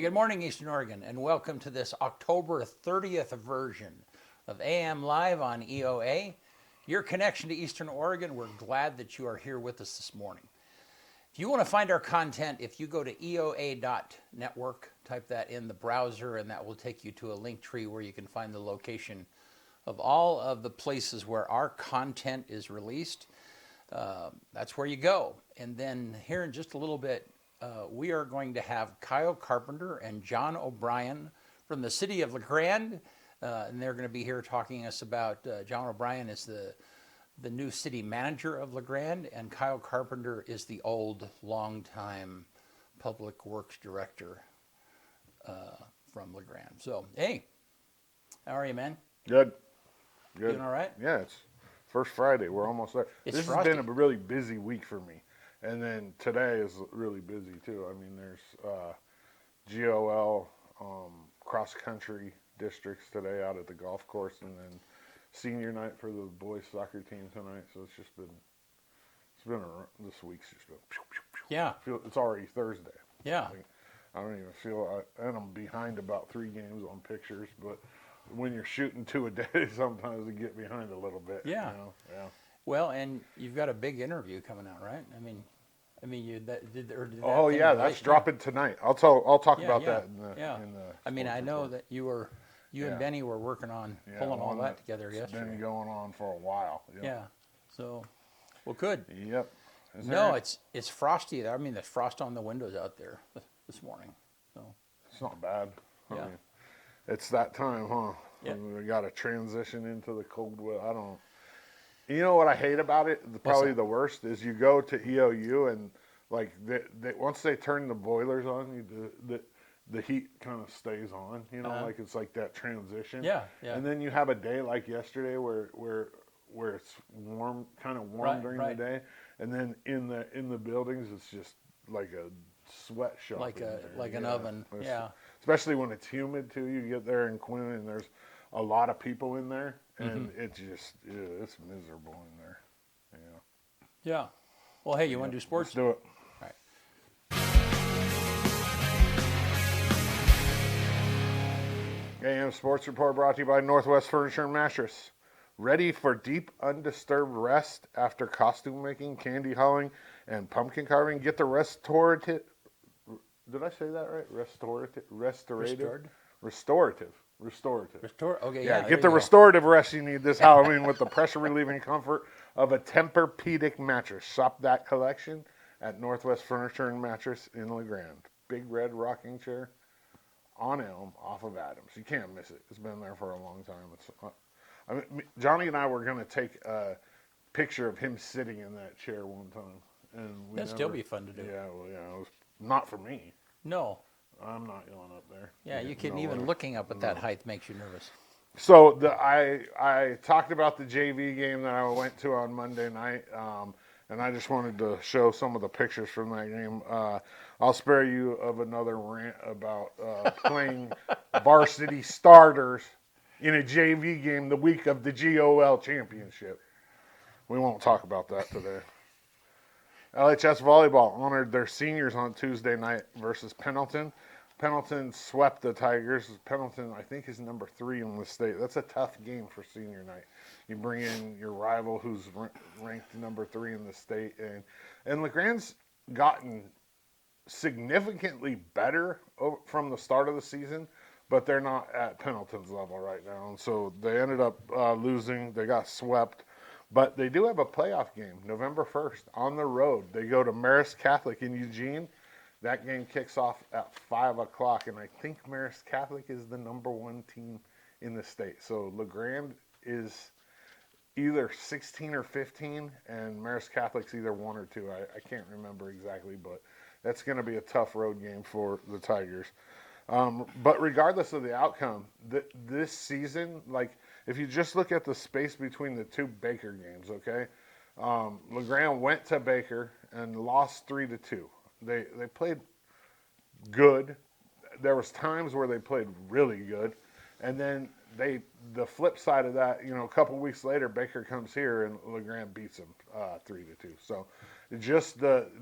Hey, good morning, Eastern Oregon, and welcome to this October 30th version of AM Live on EOA. Your connection to Eastern Oregon, we're glad that you are here with us this morning. If you want to find our content, if you go to EOA.network, type that in the browser, and that will take you to a link tree where you can find the location of all of the places where our content is released. That's where you go. And then here in just a little bit, we are going to have Kyle Carpenter and John O'Brien from the city of LeGrand, and they're going to be here talking to us about, John O'Brien is the new city manager of LeGrand, and Kyle Carpenter is the long-time public works director from LeGrand. So, hey, how are you, man? Good. Doing all right? Yeah, it's first Friday. We're almost there. It's This frosty. has been a really busy week for me. And then today is really busy, too. I mean, there's GOL cross-country districts today out at the golf course, and then senior night for the boys soccer team tonight. So it's been this week's just been, Yeah. it's already Thursday. Yeah. Like, I don't even feel, and I'm behind about 3 games on pictures, but when you're shooting 2 a day, sometimes you get behind a little bit. Yeah. You know? Yeah. Well, and you've got a big interview coming out, right? I mean, did that Oh thing yeah, with that's Ice- dropping tonight. I'll talk Yeah, about yeah, that in the yeah. in the I mean, sports I know report. that you Yeah. and Benny were working on Yeah, pulling all one that that's together It's yesterday. been going on for a while. Yep. Yeah. So, well, good. Yep. Is No, there- it's frosty. I mean, there's frost on the windows out there this morning. So, it's not bad. I Yeah. mean, it's that time, huh? Yeah. We got to transition into the cold weather. I don't. You know what I hate about it? Probably that? the worst is you go to EOU and like they once they turn the boilers on, the heat kind of stays on. You know, like it's like that transition. Yeah, yeah. And then you have a day like yesterday where it's warm, kind of warm Right, during right. the day, and then in the buildings it's just like a sweatshop. like in a there. like an Yeah. oven. It's- Yeah. Especially when it's humid too. You get there in Quinn and there's a lot of people in there, and it's it's miserable in there. Yeah. Yeah. Well, hey, you want to do sports? Let's do it. All right. AM Sports Report brought to you by Northwest Furniture and Mattress. Ready for deep, undisturbed rest after costume making, candy hauling, and pumpkin carving? Get the restorative. Did I say that right? Restorative. Restore. Okay. Yeah, there get you the go. restorative rest you need this Halloween with the pressure-relieving comfort of a Tempur-Pedic mattress. Shop that collection at Northwest Furniture and Mattress in LeGrand. Big red rocking chair on Elm off of Adams. You can't miss it. It's been there for a long time. I mean, Johnny and I were going to take a picture of him sitting in that chair one time. And That'd still be fun to do. Yeah, well, yeah, it was not for me. No. I'm not going up there. Yeah, you can No even way. looking up at that height makes you nervous. So I talked about the JV game that I went to on Monday night, and I just wanted to show some of the pictures from that game. I'll spare you of another rant about playing varsity starters in a JV game the week of the GOL championship. We won't talk about that today. LHS Volleyball honored their seniors on Tuesday night versus Pendleton. Pendleton swept the Tigers. Pendleton, I think, is number 3 in the state. That's a tough game for senior night. You bring in your rival who's ranked number 3 in the state. And LeGrand's gotten significantly better from the start of the season, but they're not at Pendleton's level right now. And so they ended up losing. They got swept. But they do have a playoff game, November 1st, on the road. They go to Marist Catholic in Eugene. That game kicks off at 5 o'clock, and I think Marist Catholic is the number 1 team in the state. So LeGrand is either 16 or 15, and Marist Catholic's either 1 or 2. I can't remember exactly, but that's going to be a tough road game for the Tigers. But regardless of the outcome, this season, like if you just look at the space between the 2 Baker games, okay, LeGrand went to Baker and lost 3-2. They played good. There was times where they played really good, and then the flip side of that, a couple weeks later, Baker comes here and LeGrand beats them 3-2. So just the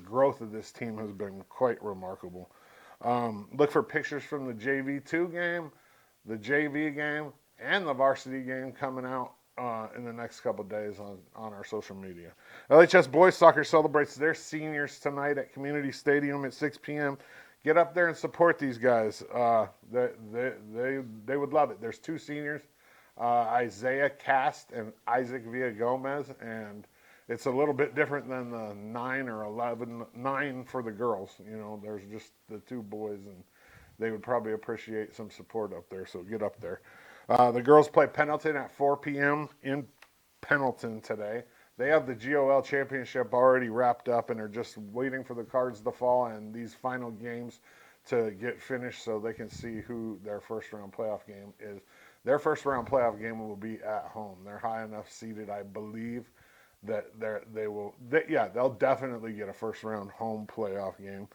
growth of this team has been quite remarkable. Look for pictures from the JV2 game, the JV game, and the varsity game coming out in the next couple of days on our social media. LHS Boys Soccer celebrates their seniors tonight at Community Stadium at 6 p.m. Get up there and support these guys. They would love it. There's 2 seniors, Isaiah Cast and Isaac Villagomez, and it's a little bit different than the 9 or 11, 9 for the girls. You know, there's just the 2 boys, and they would probably appreciate some support up there, so get up there. The girls play Pendleton at 4 p.m. in Pendleton today. They have the GOL championship already wrapped up and are just waiting for the cards to fall and these final games to get finished so they can see who their first round playoff game is. Their first round playoff game will be at home. They're high enough seated, I believe, that they'll definitely get a first round home playoff game.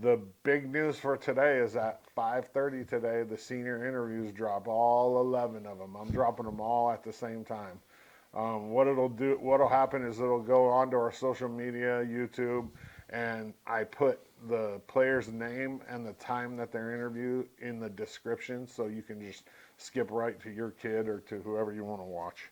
The big news for today is at 5:30 today, the senior interviews drop, all 11 of them. I'm dropping them all at the same time. What'll happen is it'll go onto our social media, YouTube, and I put the player's name and the time that they're interviewed in the description, so you can just skip right to your kid or to whoever you want to watch.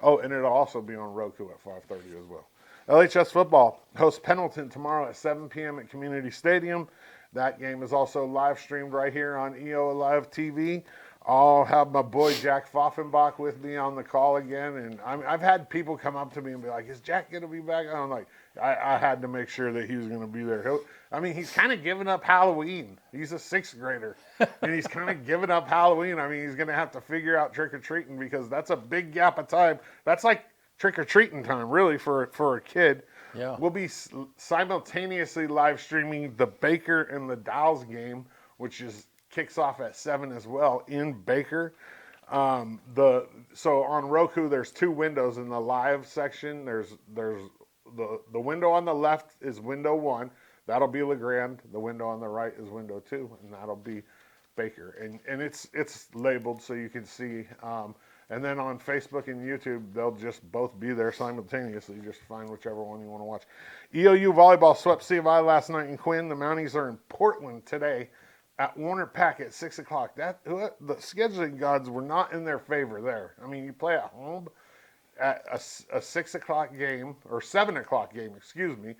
Oh, and it'll also be on Roku at 5:30 as well. LHS football hosts Pendleton tomorrow at 7 p.m. at Community Stadium. That game is also live streamed right here on EOA Live TV. I'll have my boy Jack Pfaffenbach with me on the call again, and I've had people come up to me and be like, "Is Jack going to be back?" And I'm like, I had to make sure that he was going to be there. He's kind of giving up Halloween. He's a 6th grader, and he's kind of giving up Halloween. I mean, he's going to have to figure out trick-or-treating because that's a big gap of time. That's like trick-or-treating time, really, for a kid. Yeah. We'll be simultaneously live streaming the Baker and the Dow's game, which kicks off at 7 as well in Baker. So on Roku, there's 2 windows in the live section. There's the window on the left is window 1. That'll be LeGrand. The window on the right is window 2, and that'll be Baker. And it's labeled so you can see. And then on Facebook and YouTube, they'll just both be there simultaneously. Just find whichever one you want to watch. EOU volleyball swept C of I last night in Quinn. The Mounties are in Portland today at Warner Pack at 6 o'clock. The scheduling gods were not in their favor there. I mean, you play at home at a 6 o'clock game, or 7 o'clock game, excuse me,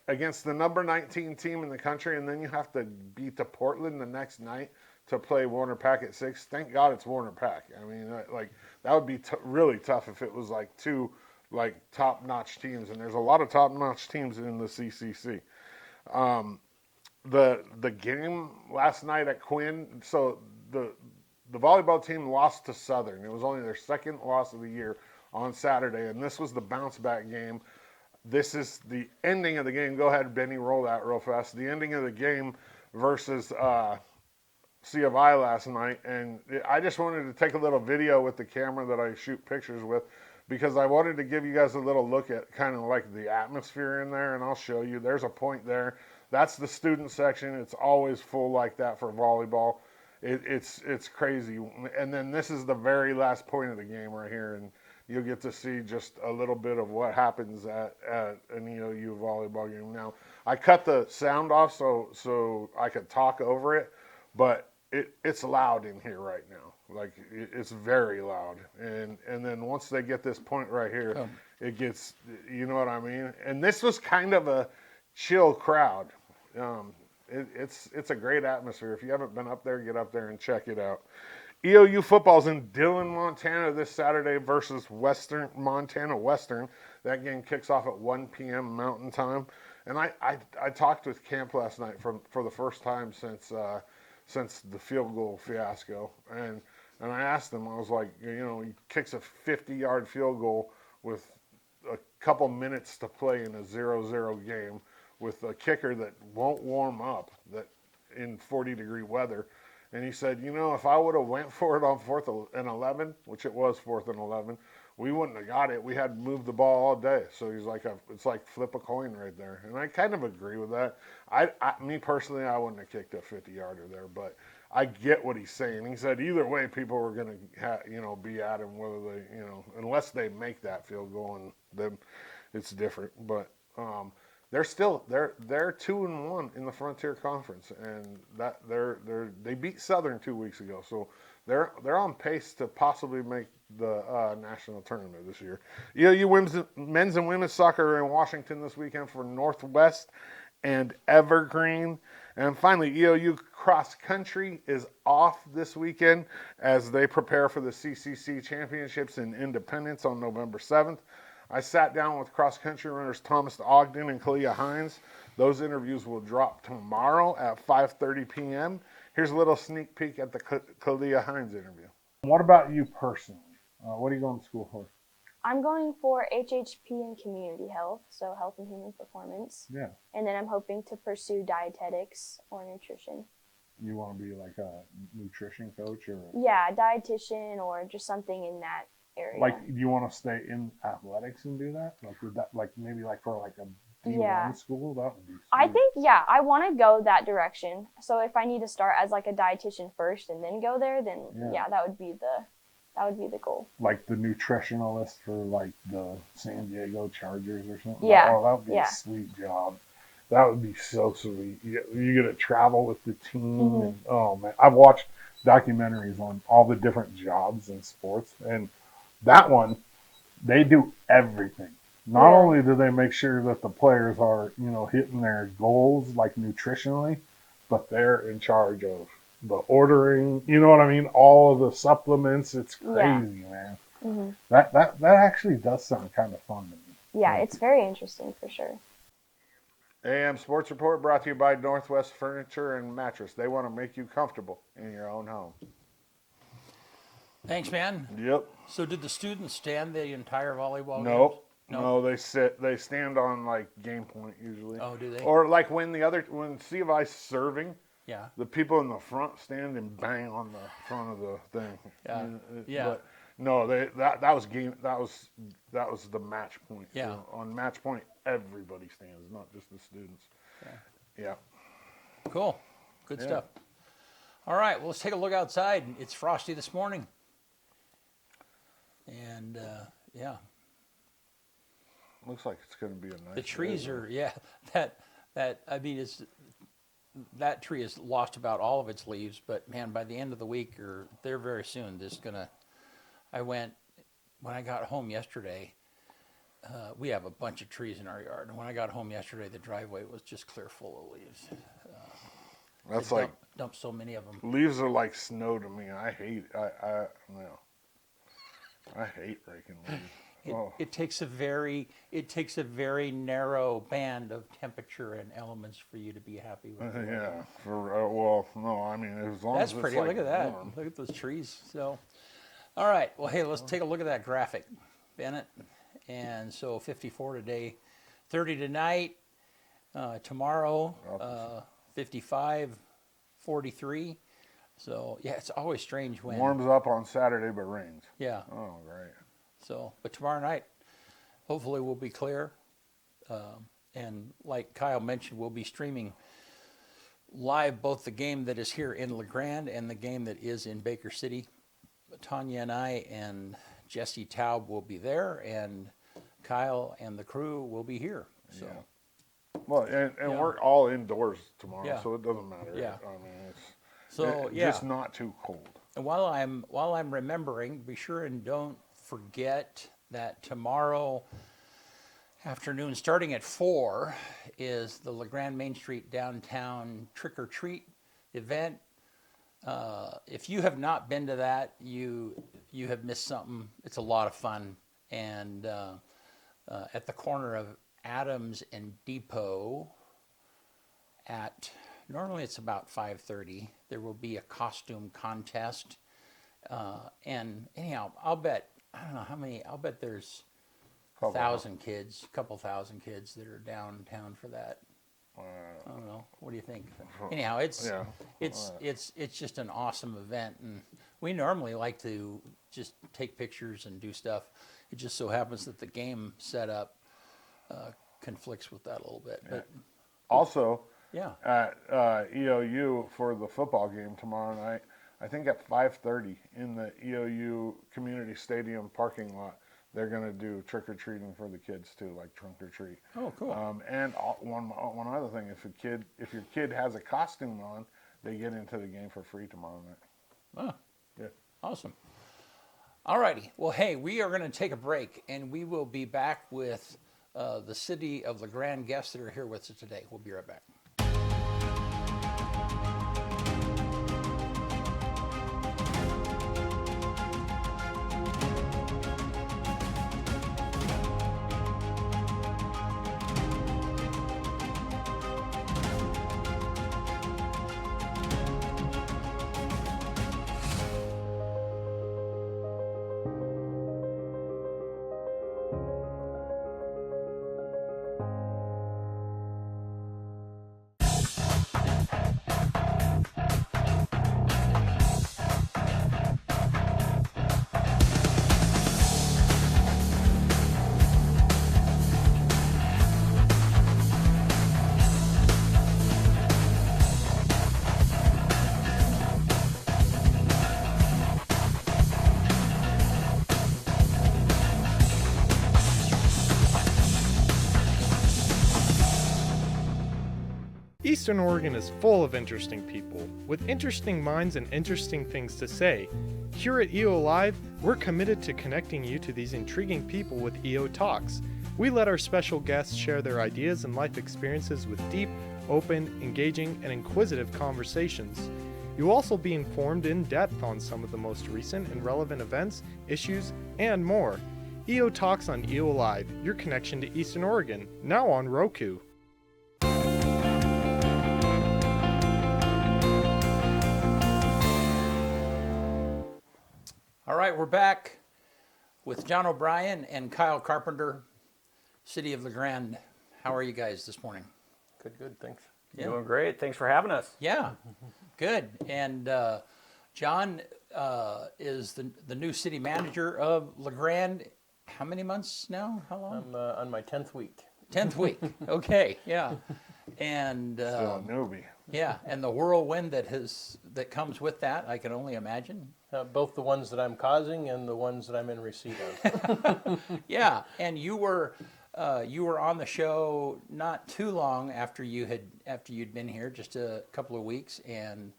against the number 19 team in the country, and then you have to beat the Portland the next night to play Warner Pack at 6. Thank God it's Warner Pack. I mean, that would be really tough if it was like 2 top-notch teams, and there's a lot of top-notch teams in the CCC. The game last night at Quinn, so the volleyball team lost to Southern. It was only their 2nd loss of the year on Saturday, and this was the bounce-back game. This is the ending of the game. Go ahead, Benny, roll that real fast. The ending of the game versus C of I last night, and I just wanted to take a little video with the camera that I shoot pictures with because I wanted to give you guys a little look at kind of like the atmosphere in there, and I'll show you. There's a point there. That's the student section. It's always full like that for volleyball. It's crazy. And then this is the very last point of the game right here, and you'll get to see just a little bit of what happens at an EOU volleyball game. Now, I cut the sound off so I could talk over it, but it's loud in here right now. Like, it's very loud. And then once they get this point right here, it gets, you know what I mean? And this was kind of a chill crowd. It's a great atmosphere. If you haven't been up there, get up there and check it out. EOU football's in Dillon, Montana this Saturday versus Montana Western. That game kicks off at 1 p.m. Mountain Time. And I talked with Camp last night for the first time since the field goal fiasco. And I asked him, I was like, he kicks a 50-yard field goal with a couple minutes to play in a 0-0 game with a kicker that won't warm up that in 40-degree weather. And he said, if I would have went for it on 4th and 11, which it was 4th and 11, we wouldn't have got it. We had to move the ball all day. So he's like, it's like flip a coin right there. And I kind of agree with that. Me personally, I wouldn't have kicked a 50-yarder there, but I get what he's saying. He said either way, people were going to, be at him, whether they, unless they make that field goal, and then it's different. But they're 2-1 in the Frontier Conference, and that they beat Southern 2 weeks ago, so they're on pace to possibly make the national tournament this year. EOU men's and women's soccer are in Washington this weekend for Northwest and Evergreen. And finally, EOU cross country is off this weekend as they prepare for the CCC Championships in Independence on November 7th. I sat down with cross country runners Thomas Ogden and Kalia Hines. Those interviews will drop tomorrow at 5:30 p.m. Here's a little sneak peek at the Kalia Hines interview. What about you personally? What are you going to school for? I'm going for HHP and community health, so health and human performance. Yeah. And then I'm hoping to pursue dietetics or nutrition. You want to be like a nutrition coach or? Yeah, dietitian or just something in that area. Like, do you want to stay in athletics and do that? Like, would that, like, maybe like for like a D1 Yeah. school? That would be sweet. I think, yeah, I want to go that direction. So if I need to start as like a dietitian first and then go there, then yeah, that would be the goal. Like the nutritionalist for like the San Diego Chargers or something. Yeah. Oh, that would be a sweet job. That would be so sweet. You get to travel with the team. Mm-hmm. And, oh man, I've watched documentaries on all the different jobs in sports, and that one, they do everything. Not only do they make sure that the players are, hitting their goals like nutritionally, but they're in charge of the ordering. You know what I mean? All of the supplements. It's crazy, man. Mm-hmm. That actually does sound kind of fun to me. Yeah, it's very interesting for sure. AM Sports Report brought to you by Northwest Furniture and Mattress. They want to make you comfortable in your own home. Thanks, man. Yep. So did the students stand the entire volleyball Nope. games? No, they stand on like game point usually. Oh, do they? Or like when C of I's serving, Yeah. the people in the front stand and bang on the front of the thing. Yeah. Yeah. But no, that was the match point. Yeah. So on match point, everybody stands, not just the students. Yeah. Cool. Good stuff. All right, well, let's take a look outside. It's frosty this morning. And, Looks like it's going to be a nice the trees day, are, that tree has lost about all of its leaves, but man, by the end of the week or there very soon, when I got home yesterday, we have a bunch of trees in our yard. And when I got home yesterday, the driveway was just clear full of leaves. That's They like dump so many of them. leaves are like snow to me. I hate raking leaves. It takes a very narrow band of temperature and elements for you to be happy with. Yeah. As long That's as pretty. it's like Look at that. warm. Look at those trees. So, all right. Well, hey, let's take a look at that graphic, Bennett. And so 54 today, 30 tonight, tomorrow, 55, 43. So yeah, it's always strange when Warms up on Saturday but rains. Yeah. Oh, great. So, but tomorrow night, hopefully we'll be clear. And like Kyle mentioned, we'll be streaming live both the game that is here in LeGrand and the game that is in Baker City. Tanya and I and Jesse Taub will be there, and Kyle and the crew will be here. So, Well, and we're all indoors tomorrow, Yeah. so it doesn't matter. Yeah. I mean, it's just not too cold. And while I'm remembering, be sure and don't forget that tomorrow afternoon, starting at 4, is the LeGrand Main Street downtown trick or treat event. If you have not been to that, you have missed something. It's a lot of fun, and at the corner of Adams and Depot normally it's about 5:30. There will be a costume contest, and anyhow, I don't know how many. I'll bet there's a couple thousand kids that are downtown for that. I don't know. What do you think? Anyhow, it's just an awesome event, and we normally like to just take pictures and do stuff. It just so happens that the game setup conflicts with that a little bit. But Also, yeah, at EOU for the football game tomorrow night, I think at 5:30 in the EOU Community Stadium parking lot, they're going to do trick or treating for the kids too, like trunk or treat. Oh, cool. And one other thing, if your kid has a costume on, they get into the game for free tomorrow night. Oh, Yeah. awesome. All righty. Well, hey, we are going to take a break, and we will be back with the City of LeGrand guests that are here with us today. We'll be right back. Eastern Oregon is full of interesting people, with interesting minds and interesting things to say. Here at EO Live, we're committed to connecting you to these intriguing people with EO Talks. We let our special guests share their ideas and life experiences with deep, open, engaging, and inquisitive conversations. You'll also be informed in depth on some of the most recent and relevant events, issues, and more. EO Talks on EO Live, your connection to Eastern Oregon, now on Roku. All right, we're back with John O'Brien and Kyle Carpenter, City of LeGrand. How are you guys this morning? Good, thanks. Yeah. Doing great. Thanks for having us. Yeah, good. And John is the new city manager of LeGrand. How many months now? How long? I'm on my 10th week. 10th week. Okay, yeah. And Still a newbie. yeah, and the whirlwind that comes with that, I can only imagine. Both the ones that I'm causing and the ones that I'm in receipt of. Yeah, and you were on the show not too long after you'd been here, just a couple of weeks, and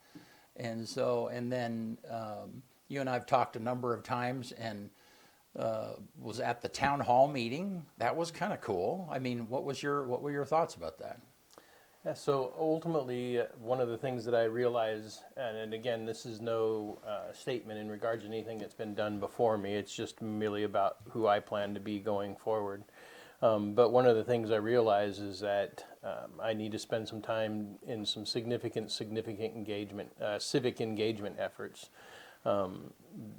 then you and I've talked a number of times, and was at the town hall meeting. That was kind of cool. I mean, what were your thoughts about that? Yeah, so ultimately, one of the things that I realize, and again, this is no statement in regards to anything that's been done before me, it's just merely about who I plan to be going forward. But one of the things I realize is that I need to spend some time in some significant engagement, civic engagement efforts.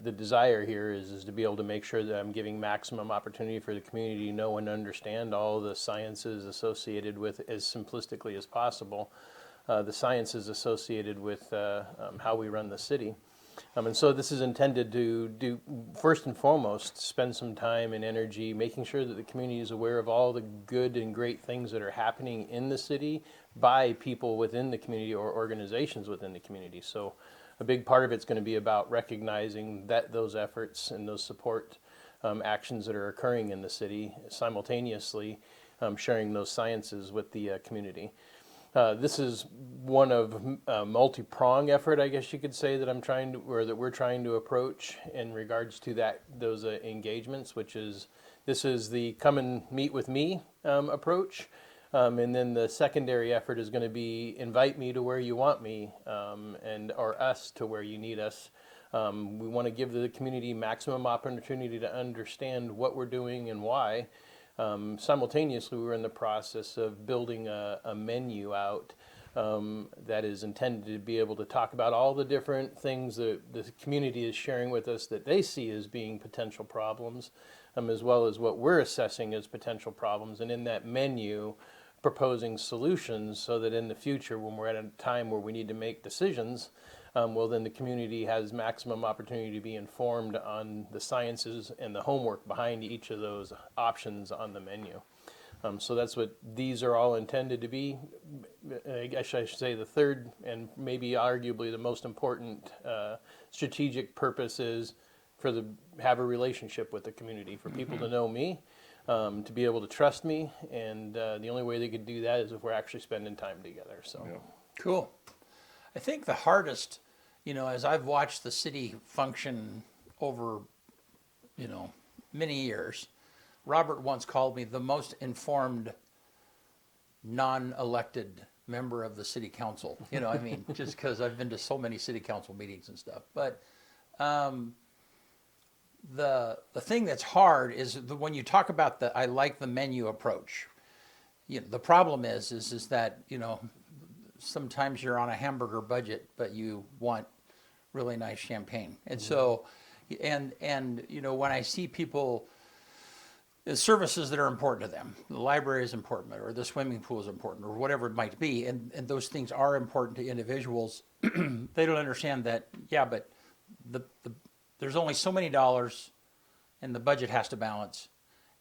The desire here is to be able to make sure that I'm giving maximum opportunity for the community to know and understand all the sciences associated with, as simplistically as possible, the sciences associated with how we run the city. And so this is intended to do, first and foremost, spend some time and energy making sure that the community is aware of all the good and great things that are happening in the city by people within the community or organizations within the community. So a big part of it's going to be about recognizing that those efforts and those support actions that are occurring in the city, simultaneously sharing those sciences with the community. This is one of a multi-prong effort, I guess you could say, that we're trying to approach in regards to those engagements, which is, this is the come and meet with me approach. And then the secondary effort is going to be invite me to where you want me, or us to where you need us. We want to give the community maximum opportunity to understand what we're doing and why. Simultaneously, we're in the process of building a menu out that is intended to be able to talk about all the different things that the community is sharing with us that they see as being potential problems, as well as what we're assessing as potential problems. And in that menu, proposing solutions so that in the future, when we're at a time where we need to make decisions, then the community has maximum opportunity to be informed on the sciences and the homework behind each of those options on the menu. So that's what these are all intended to be. I guess I should say the third and maybe arguably the most important strategic purpose is have a relationship with the community, for people to know me, to be able to trust me, and the only way they could do that is if we're actually spending time together. So, Cool. I think the hardest, as I've watched the city function over, many years, Robert once called me the most informed non-elected member of the city council. Just because I've been to so many city council meetings and stuff. But the thing that's hard is when you talk about I like the menu approach. The problem is that sometimes you're on a hamburger budget, but you want really nice champagne, and so when I see people. The services that are important to them, the library is important, or the swimming pool is important, or whatever it might be, and those things are important to individuals. They don't understand that, but there's only so many dollars, and the budget has to balance.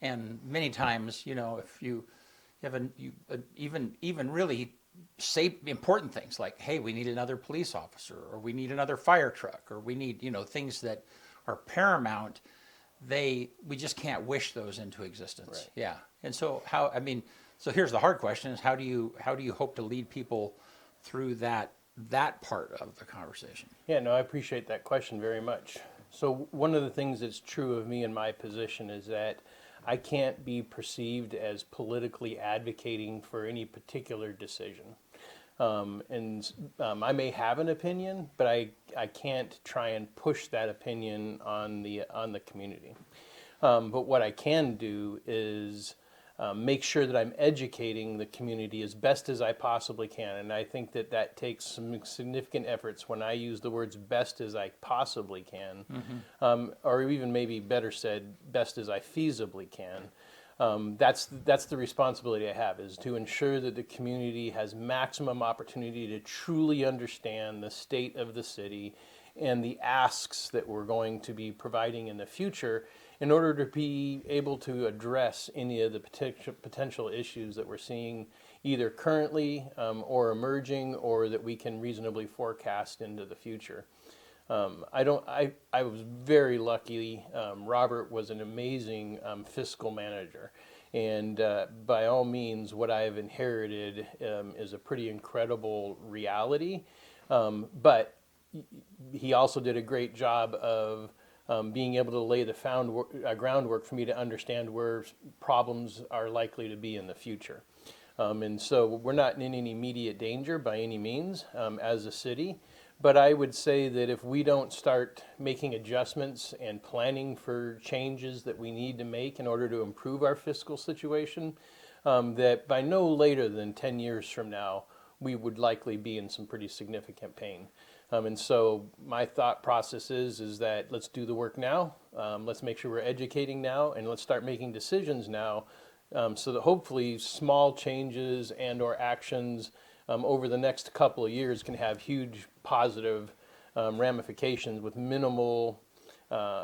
And many times, if you have even really important things like, hey, we need another police officer, or we need another fire truck, or we need things that are paramount. We just can't wish those into existence. Right. Yeah. And so so here's the hard question: is how do you hope to lead people through that part of the conversation? yeah, no, I appreciate that question very much. So one of the things that's true of me in my position is that I can't be perceived as politically advocating for any particular decision. I may have an opinion, but I can't try and push that opinion on the community. But what I can do is make sure that I'm educating the community as best as I possibly can. And I think that takes some significant efforts when I use the words best as I possibly can, or even maybe better said, best as I feasibly can. That's the responsibility I have, is to ensure that the community has maximum opportunity to truly understand the state of the city and the asks that we're going to be providing in the future in order to be able to address any of the potential issues that we're seeing either currently or emerging, or that we can reasonably forecast into the future. I was very lucky. Robert was an amazing fiscal manager, and by all means, what I have inherited is a pretty incredible reality. But he also did a great job of being able to lay the groundwork for me to understand where problems are likely to be in the future. And so we're not in any immediate danger by any means as a city. But I would say that if we don't start making adjustments and planning for changes that we need to make in order to improve our fiscal situation, that by no later than 10 years from now, we would likely be in some pretty significant pain. And so my thought process is that let's do the work now, let's make sure we're educating now, and let's start making decisions now, so that hopefully small changes and or actions over the next couple of years can have huge positive ramifications with minimal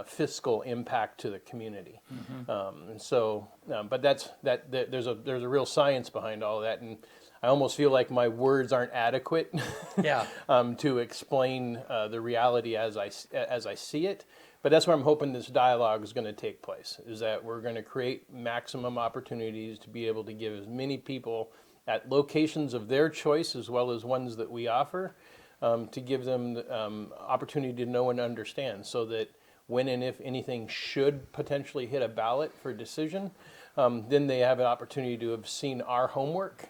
fiscal impact to the community. And so, but there's a real science behind all of that, and I almost feel like my words aren't adequate to explain the reality as I see it. But that's where I'm hoping this dialogue is going to take place, is that we're going to create maximum opportunities to be able to give as many people at locations of their choice, as well as ones that we offer, to give them the opportunity to know and understand, so that when and if anything should potentially hit a ballot for decision, then they have an opportunity to have seen our homework,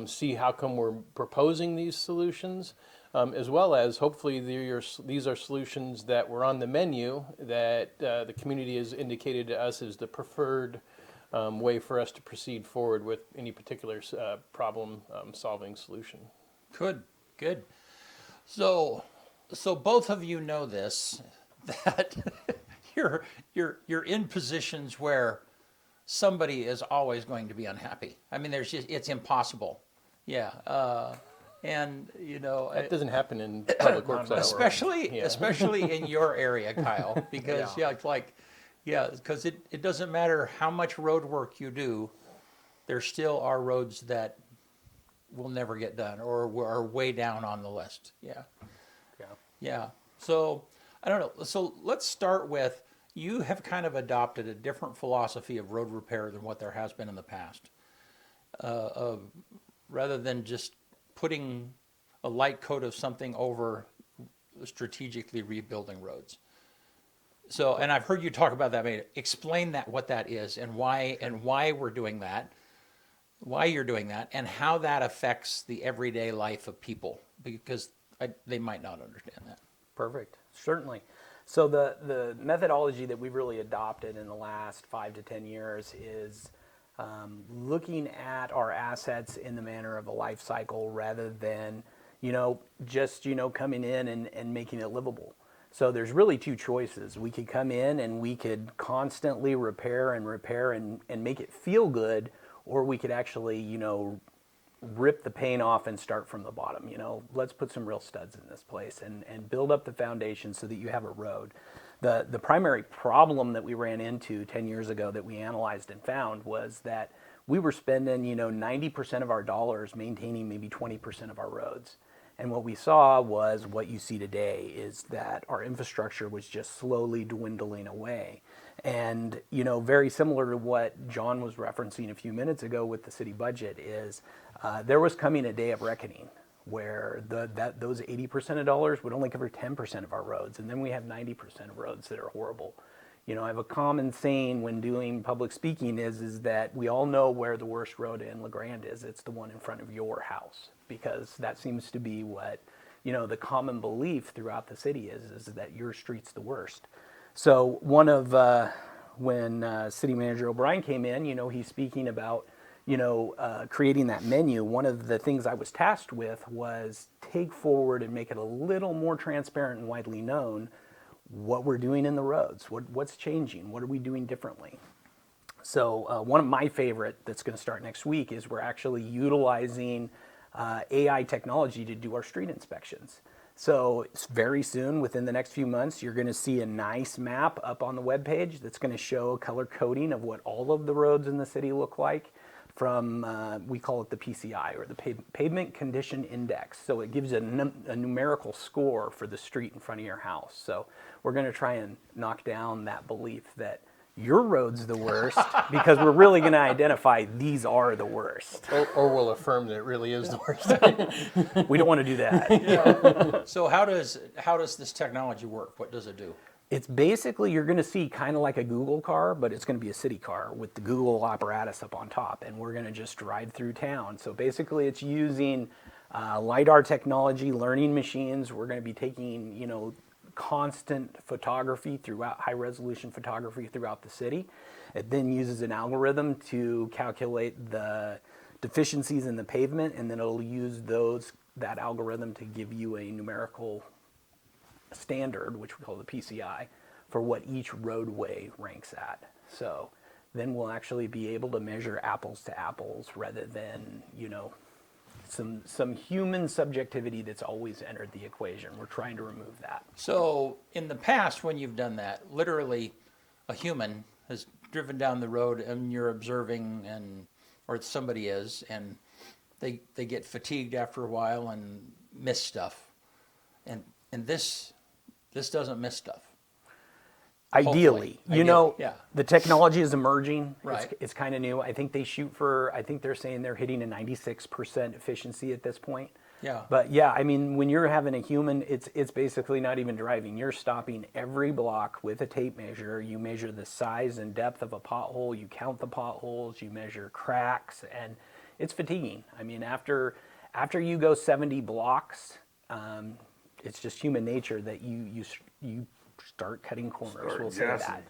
see how come we're proposing these solutions, as well as hopefully these are solutions that were on the menu that the community has indicated to us is the preferred way for us to proceed forward with any particular problem solving solution. Good. So both of you know this, that you're in positions where somebody is always going to be unhappy. I mean, it's impossible. Yeah. And That doesn't happen in public works. especially in your area, Kyle, because because it doesn't matter how much road work you do, there still are roads that will never get done or are way down on the list. Yeah. So I don't know. So let's start with, you have kind of adopted a different philosophy of road repair than what there has been in the past. Rather than just putting a light coat of something over strategically rebuilding roads. So, and I've heard you talk about that. Explain that, what that is, and why we're doing that, why you're doing that, and how that affects the everyday life of people, because they might not understand that. Perfect. Certainly. So the methodology that we've really adopted in the last 5 to 10 years is looking at our assets in the manner of a life cycle rather than, just, coming in and making it livable. So there's really two choices. We could come in and we could constantly repair and make it feel good, or we could actually, rip the paint off and start from the bottom. Let's put some real studs in this place and build up the foundation so that you have a road. The primary problem that we ran into 10 years ago that we analyzed and found was that we were spending, 90% of our dollars maintaining maybe 20% of our roads. And what we saw was what you see today is that our infrastructure was just slowly dwindling away. And, very similar to what John was referencing a few minutes ago with the city budget is there was coming a day of reckoning where those 80% of dollars would only cover 10% of our roads. And then we have 90% of roads that are horrible. I have a common saying when doing public speaking is that we all know where the worst road in La Grande is. It's the one in front of your house, because that seems to be what, the common belief throughout the city is that your street's the worst. So one of, when City Manager O'Brien came in, he's speaking about, creating that menu. One of the things I was tasked with was take forward and make it a little more transparent and widely known what we're doing in the roads, what's changing, what are we doing differently. So one of my favorite that's going to start next week is we're actually utilizing AI technology to do our street inspections. So it's very soon, within the next few months, you're going to see a nice map up on the webpage that's going to show a color coding of what all of the roads in the city look like from, we call it the PCI, or the Pavement Condition Index. So it gives a numerical score for the street in front of your house. So we're going to try and knock down that belief that your road's the worst, because we're really going to identify these are the worst. Or we'll affirm that it really is the worst. We don't want to do that. So how does this technology work? What does it do? It's basically, you're going to see kind of like a Google car, but it's going to be a city car with the Google apparatus up on top, and we're going to just drive through town. So basically it's using LiDAR technology, learning machines. We're going to be taking, constant photography throughout, high resolution photography throughout the city. It then uses an algorithm to calculate the deficiencies in the pavement, and then it'll use that algorithm to give you a numerical standard, which we call the PCI, for what each roadway ranks at. So then we'll actually be able to measure apples to apples rather than, some human subjectivity that's always entered the equation. We're trying to remove that. So in the past, when you've done that, literally a human has driven down the road and you're observing, or somebody is, and they get fatigued after a while and miss stuff. And this doesn't miss stuff. Ideally, yeah. The technology is emerging. Right. It's kind of new. I think they're saying they're hitting a 96% efficiency at this point. Yeah. But yeah, I mean, when you're having a human, it's basically not even driving. You're stopping every block with a tape measure. You measure the size and depth of a pothole. You count the potholes. You measure cracks, and it's fatiguing. I mean, after you go 70 blocks, it's just human nature that you start cutting corners. We'll say that.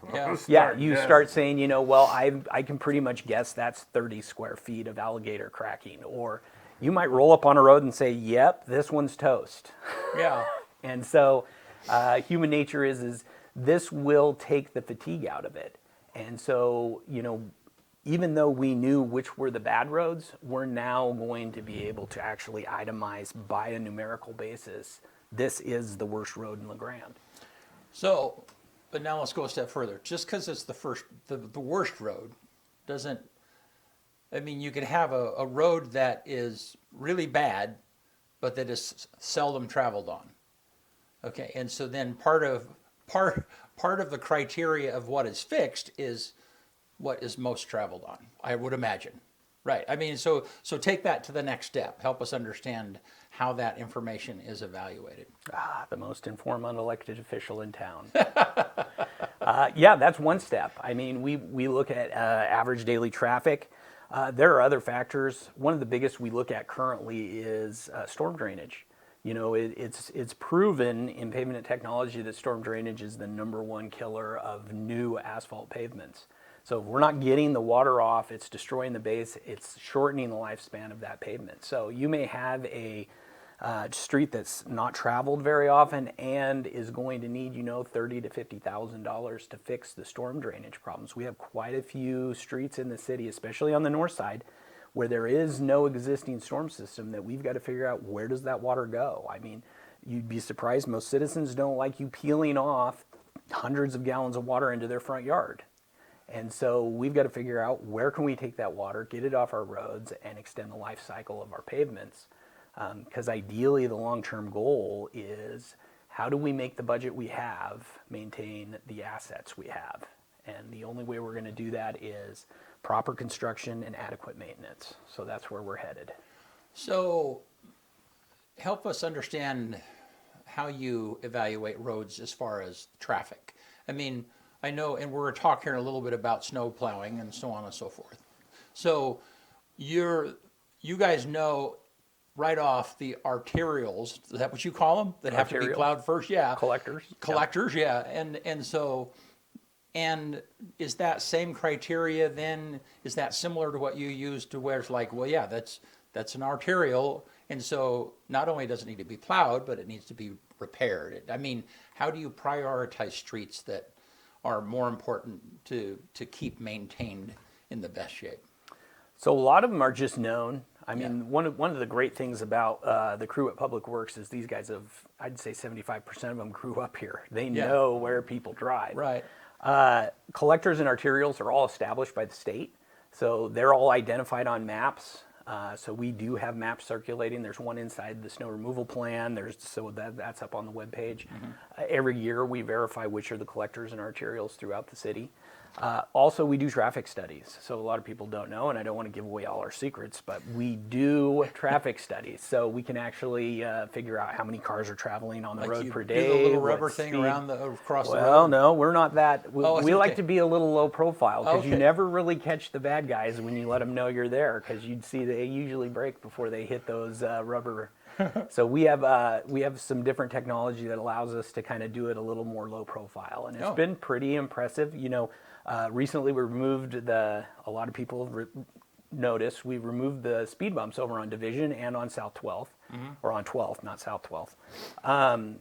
Yeah. You start saying, well, I can pretty much guess that's 30 square feet of alligator cracking. Or you might roll up on a road and say, yep, this one's toast. Yeah. And so human nature is this will take the fatigue out of it. And so, even though we knew which were the bad roads, we're now going to be able to actually itemize by a numerical basis, this is the worst road in La Grande. So, but now let's go a step further. Just because it's the worst road doesn't, you could have a road that is really bad, but that is seldom traveled on. Okay, and so then part of part of the criteria of what is fixed is what is most traveled on, I would imagine. Right. I mean, so take that to the next step. Help us understand how that information is evaluated. The most informed unelected official in town. Yeah, that's one step. I mean, we look at average daily traffic. There are other factors. One of the biggest we look at currently is storm drainage. You know, it's proven in pavement technology that storm drainage is the #1 killer of new asphalt pavements. So if we're not getting the water off, it's destroying the base, it's shortening the lifespan of that pavement. So you may have a street that's not traveled very often and is going to need, $30,000 to $50,000 to fix the storm drainage problems. We have quite a few streets in the city, especially on the north side, where there is no existing storm system that we've got to figure out where does that water go. I mean, you'd be surprised, most citizens don't like you peeling off hundreds of gallons of water into their front yard. And so we've got to figure out where can we take that water, get it off our roads, and extend the life cycle of our pavements. Because ideally the long-term goal is how do we make the budget we have maintain the assets we have? And the only way we're going to do that is proper construction and adequate maintenance. So that's where we're headed. So help us understand how you evaluate roads as far as traffic. I mean, I know, and we're talking a little bit about snow plowing and so on and so forth. So you guys know right off the arterials, is that what you call them? That have to be plowed first? Yeah. Collectors. Collectors, yeah. And is that same criteria then, is that similar to what you use to where it's like, well, yeah, that's an arterial. And so not only does it need to be plowed, but it needs to be repaired. I mean, how do you prioritize streets that are more important to keep maintained in the best shape? So a lot of them are just known. I mean, one of the great things about the crew at Public Works is these guys I'd say 75% of them grew up here. They know where people drive. Right. Collectors and arterials are all established by the state. So they're all identified on maps. So we do have maps circulating. There's one inside the snow removal plan. That's up on the webpage. Every year we verify which are the collectors and arterials throughout the city. Also, we do traffic studies. So a lot of people don't know, and I don't want to give away all our secrets, but we do traffic studies. So we can actually figure out how many cars are traveling on the road per day. Do the little rubber thing across the road? Well, no, we're not that. We like okay. to be a little low profile because you never really catch the bad guys when you let them know you're there, because you'd see they usually brake before they hit those rubber. So we have some different technology that allows us to kind of do it a little more low profile, and it's been pretty impressive. Recently we removed a lot of people noticed we removed the speed bumps over on Division and on South 12th, or on 12th, not South 12th.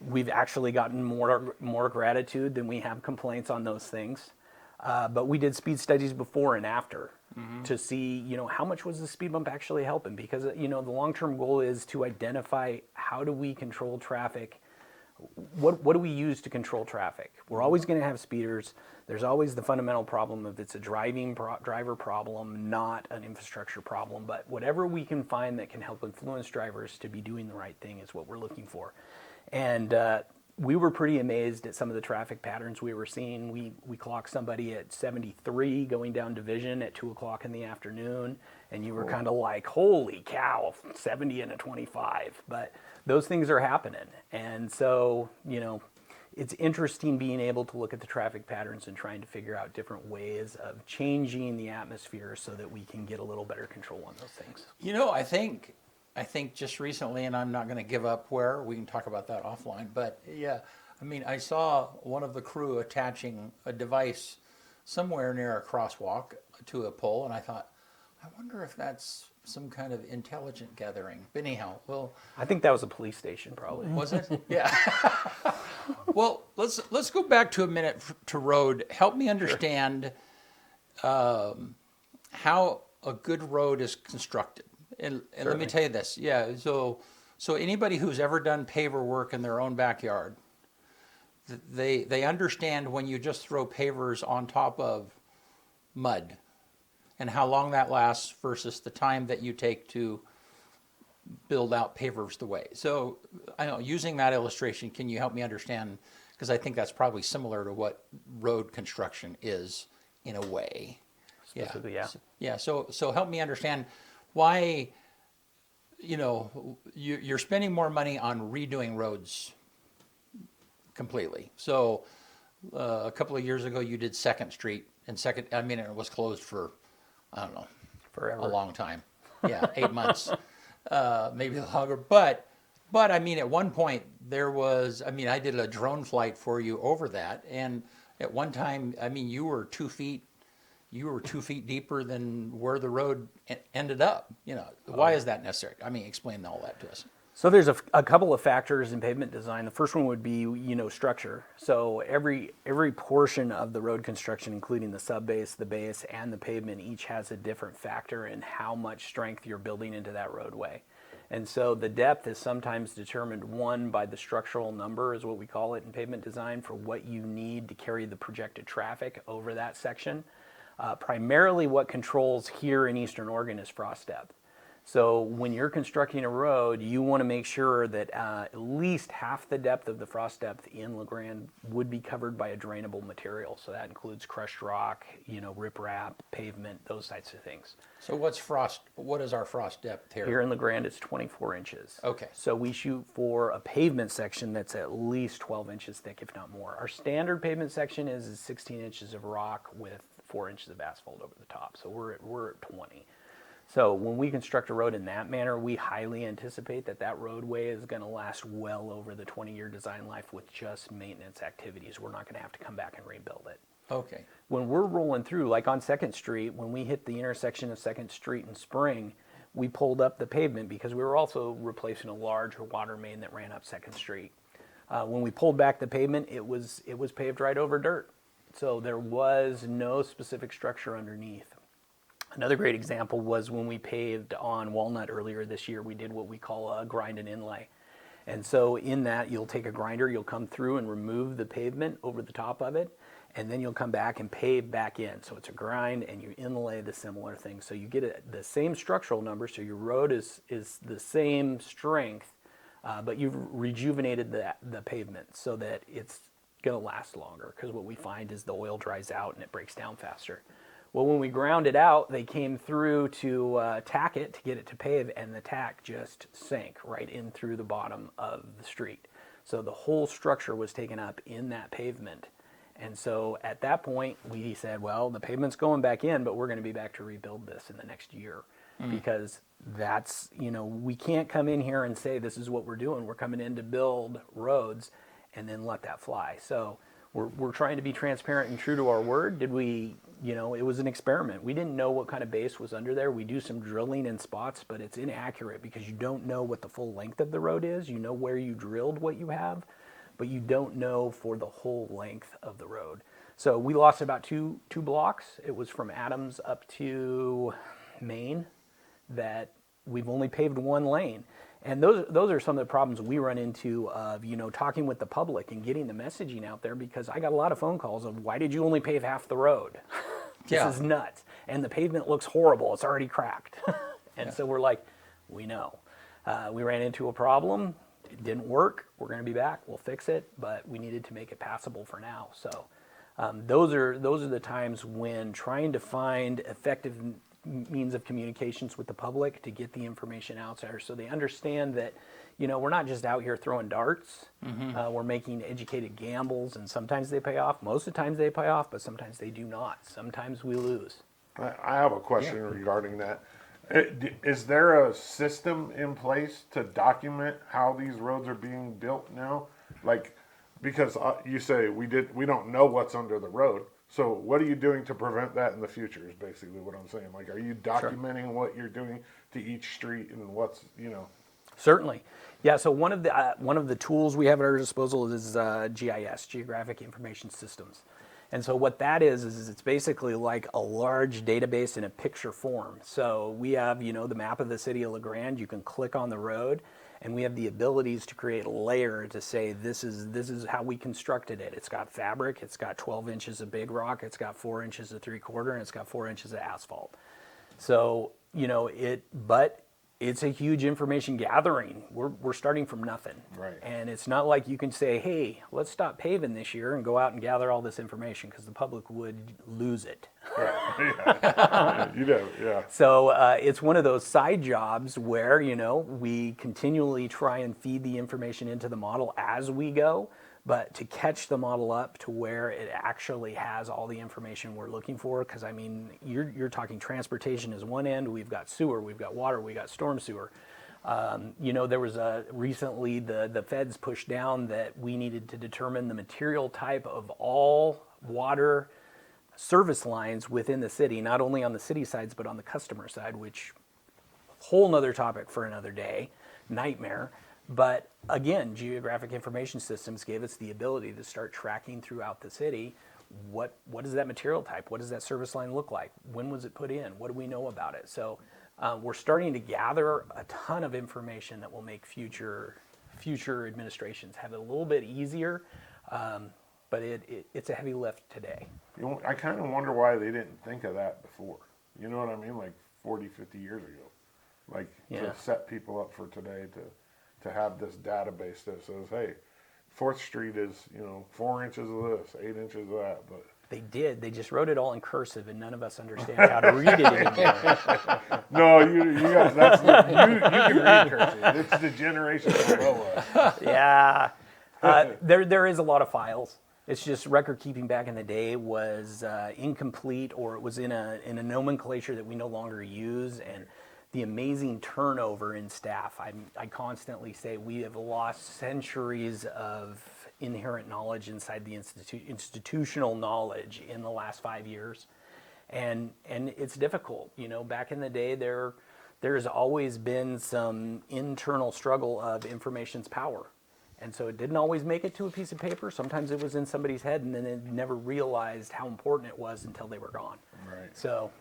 We've actually gotten more gratitude than we have complaints on those things. But we did speed studies before and after to see, how much was the speed bump actually helping? Because, the long-term goal is to identify how do we control traffic. What do we use to control traffic? We're always going to have speeders. There's always the fundamental problem of it's a driver problem, not an infrastructure problem. But whatever we can find that can help influence drivers to be doing the right thing is what we're looking for. And we were pretty amazed at some of the traffic patterns we were seeing. We clocked somebody at 73 going down Division at 2 o'clock in the afternoon, and you were kind of like, holy cow, 70 and a 25. But those things are happening. And so, it's interesting being able to look at the traffic patterns and trying to figure out different ways of changing the atmosphere so that we can get a little better control on those things. I think just recently, and I'm not going to give up where, we can talk about that offline, but yeah, I saw one of the crew attaching a device somewhere near a crosswalk to a pole, and I thought, I wonder if that's some kind of intelligent gathering. But anyhow, well, I think that was a police station, probably. Was it? Yeah. Well, let's go back to a minute to road. Help me understand how a good road is constructed. And let me tell you this. Yeah. So anybody who's ever done paver work in their own backyard, they understand when you just throw pavers on top of mud and how long that lasts versus the time that you take to build out pavers the way. So I know, using that illustration, can you help me understand because I think that's probably similar to what road construction is in a way. Specifically, yeah. Yeah. So help me understand why, you're spending more money on redoing roads completely. So a couple of years ago, you did Second Street, and it was closed for, I don't know, Forever. a long time. Yeah, 8 months, maybe longer. But I mean, at one point there was, I did a drone flight for you over that, and at one time, you were 2 feet. You were 2 feet deeper than where the road ended up. Why is that necessary? Explain all that to us. So there's a couple of factors in pavement design. The first one would be, structure. So every portion of the road construction, including the subbase, the base, and the pavement, each has a different factor in how much strength you're building into that roadway. And so the depth is sometimes determined, one, by the structural number, is what we call it in pavement design, for what you need to carry the projected traffic over that section. Primarily what controls here in Eastern Oregon is frost depth. So when you're constructing a road, you want to make sure that at least half the depth of the frost depth in LeGrand would be covered by a drainable material. So that includes crushed rock, riprap, pavement, those types of things. So what is our frost depth here? Here in LeGrand, it's 24 inches. Okay. So we shoot for a pavement section that's at least 12 inches thick, if not more. Our standard pavement section is 16 inches of rock with 4 inches of asphalt over the top. So we're at 20. So when we construct a road in that manner, we highly anticipate that roadway is going to last well over the 20-year design life with just maintenance activities. We're not going to have to come back and rebuild it. Okay. When we're rolling through, like on 2nd Street, when we hit the intersection of 2nd Street and Spring, we pulled up the pavement because we were also replacing a large water main that ran up 2nd Street. When we pulled back the pavement, it was paved right over dirt. So there was no specific structure underneath. Another great example was when we paved on Walnut earlier this year. We did what we call a grind and inlay. And so in that, you'll take a grinder, you'll come through and remove the pavement over the top of it, and then you'll come back and pave back in. So it's a grind and you inlay the similar thing. So you get the same structural number, so your road is the same strength, but you've rejuvenated the pavement so that it's going to last longer, because what we find is the oil dries out and it breaks down faster. Well, when we ground it out, they came through to tack it to get it to pave, and the tack just sank right in through the bottom of the street. So the whole structure was taken up in that pavement. And so at that point, we said, well, the pavement's going back in, but we're going to be back to rebuild this in the next year. Because that's, we can't come in here and say this is what we're doing. We're coming in to build roads and then let that fly. So we're trying to be transparent and true to our word. Did we, it was an experiment. We didn't know what kind of base was under there. We do some drilling in spots, but it's inaccurate because you don't know what the full length of the road is. You know where you drilled what you have, but you don't know for the whole length of the road. So we lost about two blocks. It was from Adams up to Maine that we've only paved one lane. And those are some of the problems we run into of, talking with the public and getting the messaging out there, because I got a lot of phone calls of, why did you only pave half the road? This is nuts. And the pavement looks horrible. It's already cracked. So we're like, we know. We ran into a problem. It didn't work. We're going to be back. We'll fix it. But we needed to make it passable for now. So those are the times when trying to find effective means of communications with the public to get the information out there so they understand that, we're not just out here throwing darts. We're making educated gambles, and sometimes they pay off. Most of the times they pay off, but sometimes they do not. Sometimes we lose. I have a question regarding that. Is there a system in place to document how these roads are being built now? Because you say we don't know what's under the road. So what are you doing to prevent that in the future is basically what I'm saying. Are you documenting what you're doing to each street and what's, Certainly. Yeah, so one of the tools we have at our disposal is GIS, Geographic Information Systems. And so what that is it's basically like a large database in a picture form. So we have, the map of the city of LeGrand. You can click on the road, and we have the abilities to create a layer to say this is how we constructed it. It's got fabric, it's got 12 inches of big rock, it's got 4 inches of 3/4, and it's got 4 inches of asphalt. So, but it's a huge information gathering. We're starting from nothing. Right. And it's not like you can say, hey, let's stop paving this year and go out and gather all this information, because the public would lose it. Yeah. You do, yeah. So it's one of those side jobs where, we continually try and feed the information into the model as we go, but to catch the model up to where it actually has all the information we're looking for. Because, I mean, you're talking transportation is one end, we've got sewer, we've got water, we've got storm sewer. There was recently the feds pushed down that we needed to determine the material type of all water service lines within the city, not only on the city sides, but on the customer side, which whole nother topic for another day, nightmare. But again, geographic information systems gave us the ability to start tracking throughout the city. What is that material type? What does that service line look like? When was it put in? What do we know about it? So we're starting to gather a ton of information that will make future administrations have it a little bit easier. But it's a heavy lift today. I kind of wonder why they didn't think of that before. You know what I mean? Like 40, 50 years ago. Like to set people up for today to have this database that says, hey, 4th Street is, 4 inches of this, 8 inches of that. But they did. They just wrote it all in cursive, and none of us understand how to read it anymore. No, you can read cursive. It's the generation below us. Yeah. There is a lot of files. It's just record keeping back in the day was incomplete, or it was in a nomenclature that we no longer use, and the amazing turnover in staff. I constantly say we have lost centuries of inherent knowledge inside the institutional knowledge in the last 5 years, and it's difficult. Back in the day, there's always been some internal struggle of information's power. And so it didn't always make it to a piece of paper. Sometimes it was in somebody's head, and then they never realized how important it was until they were gone. Right. So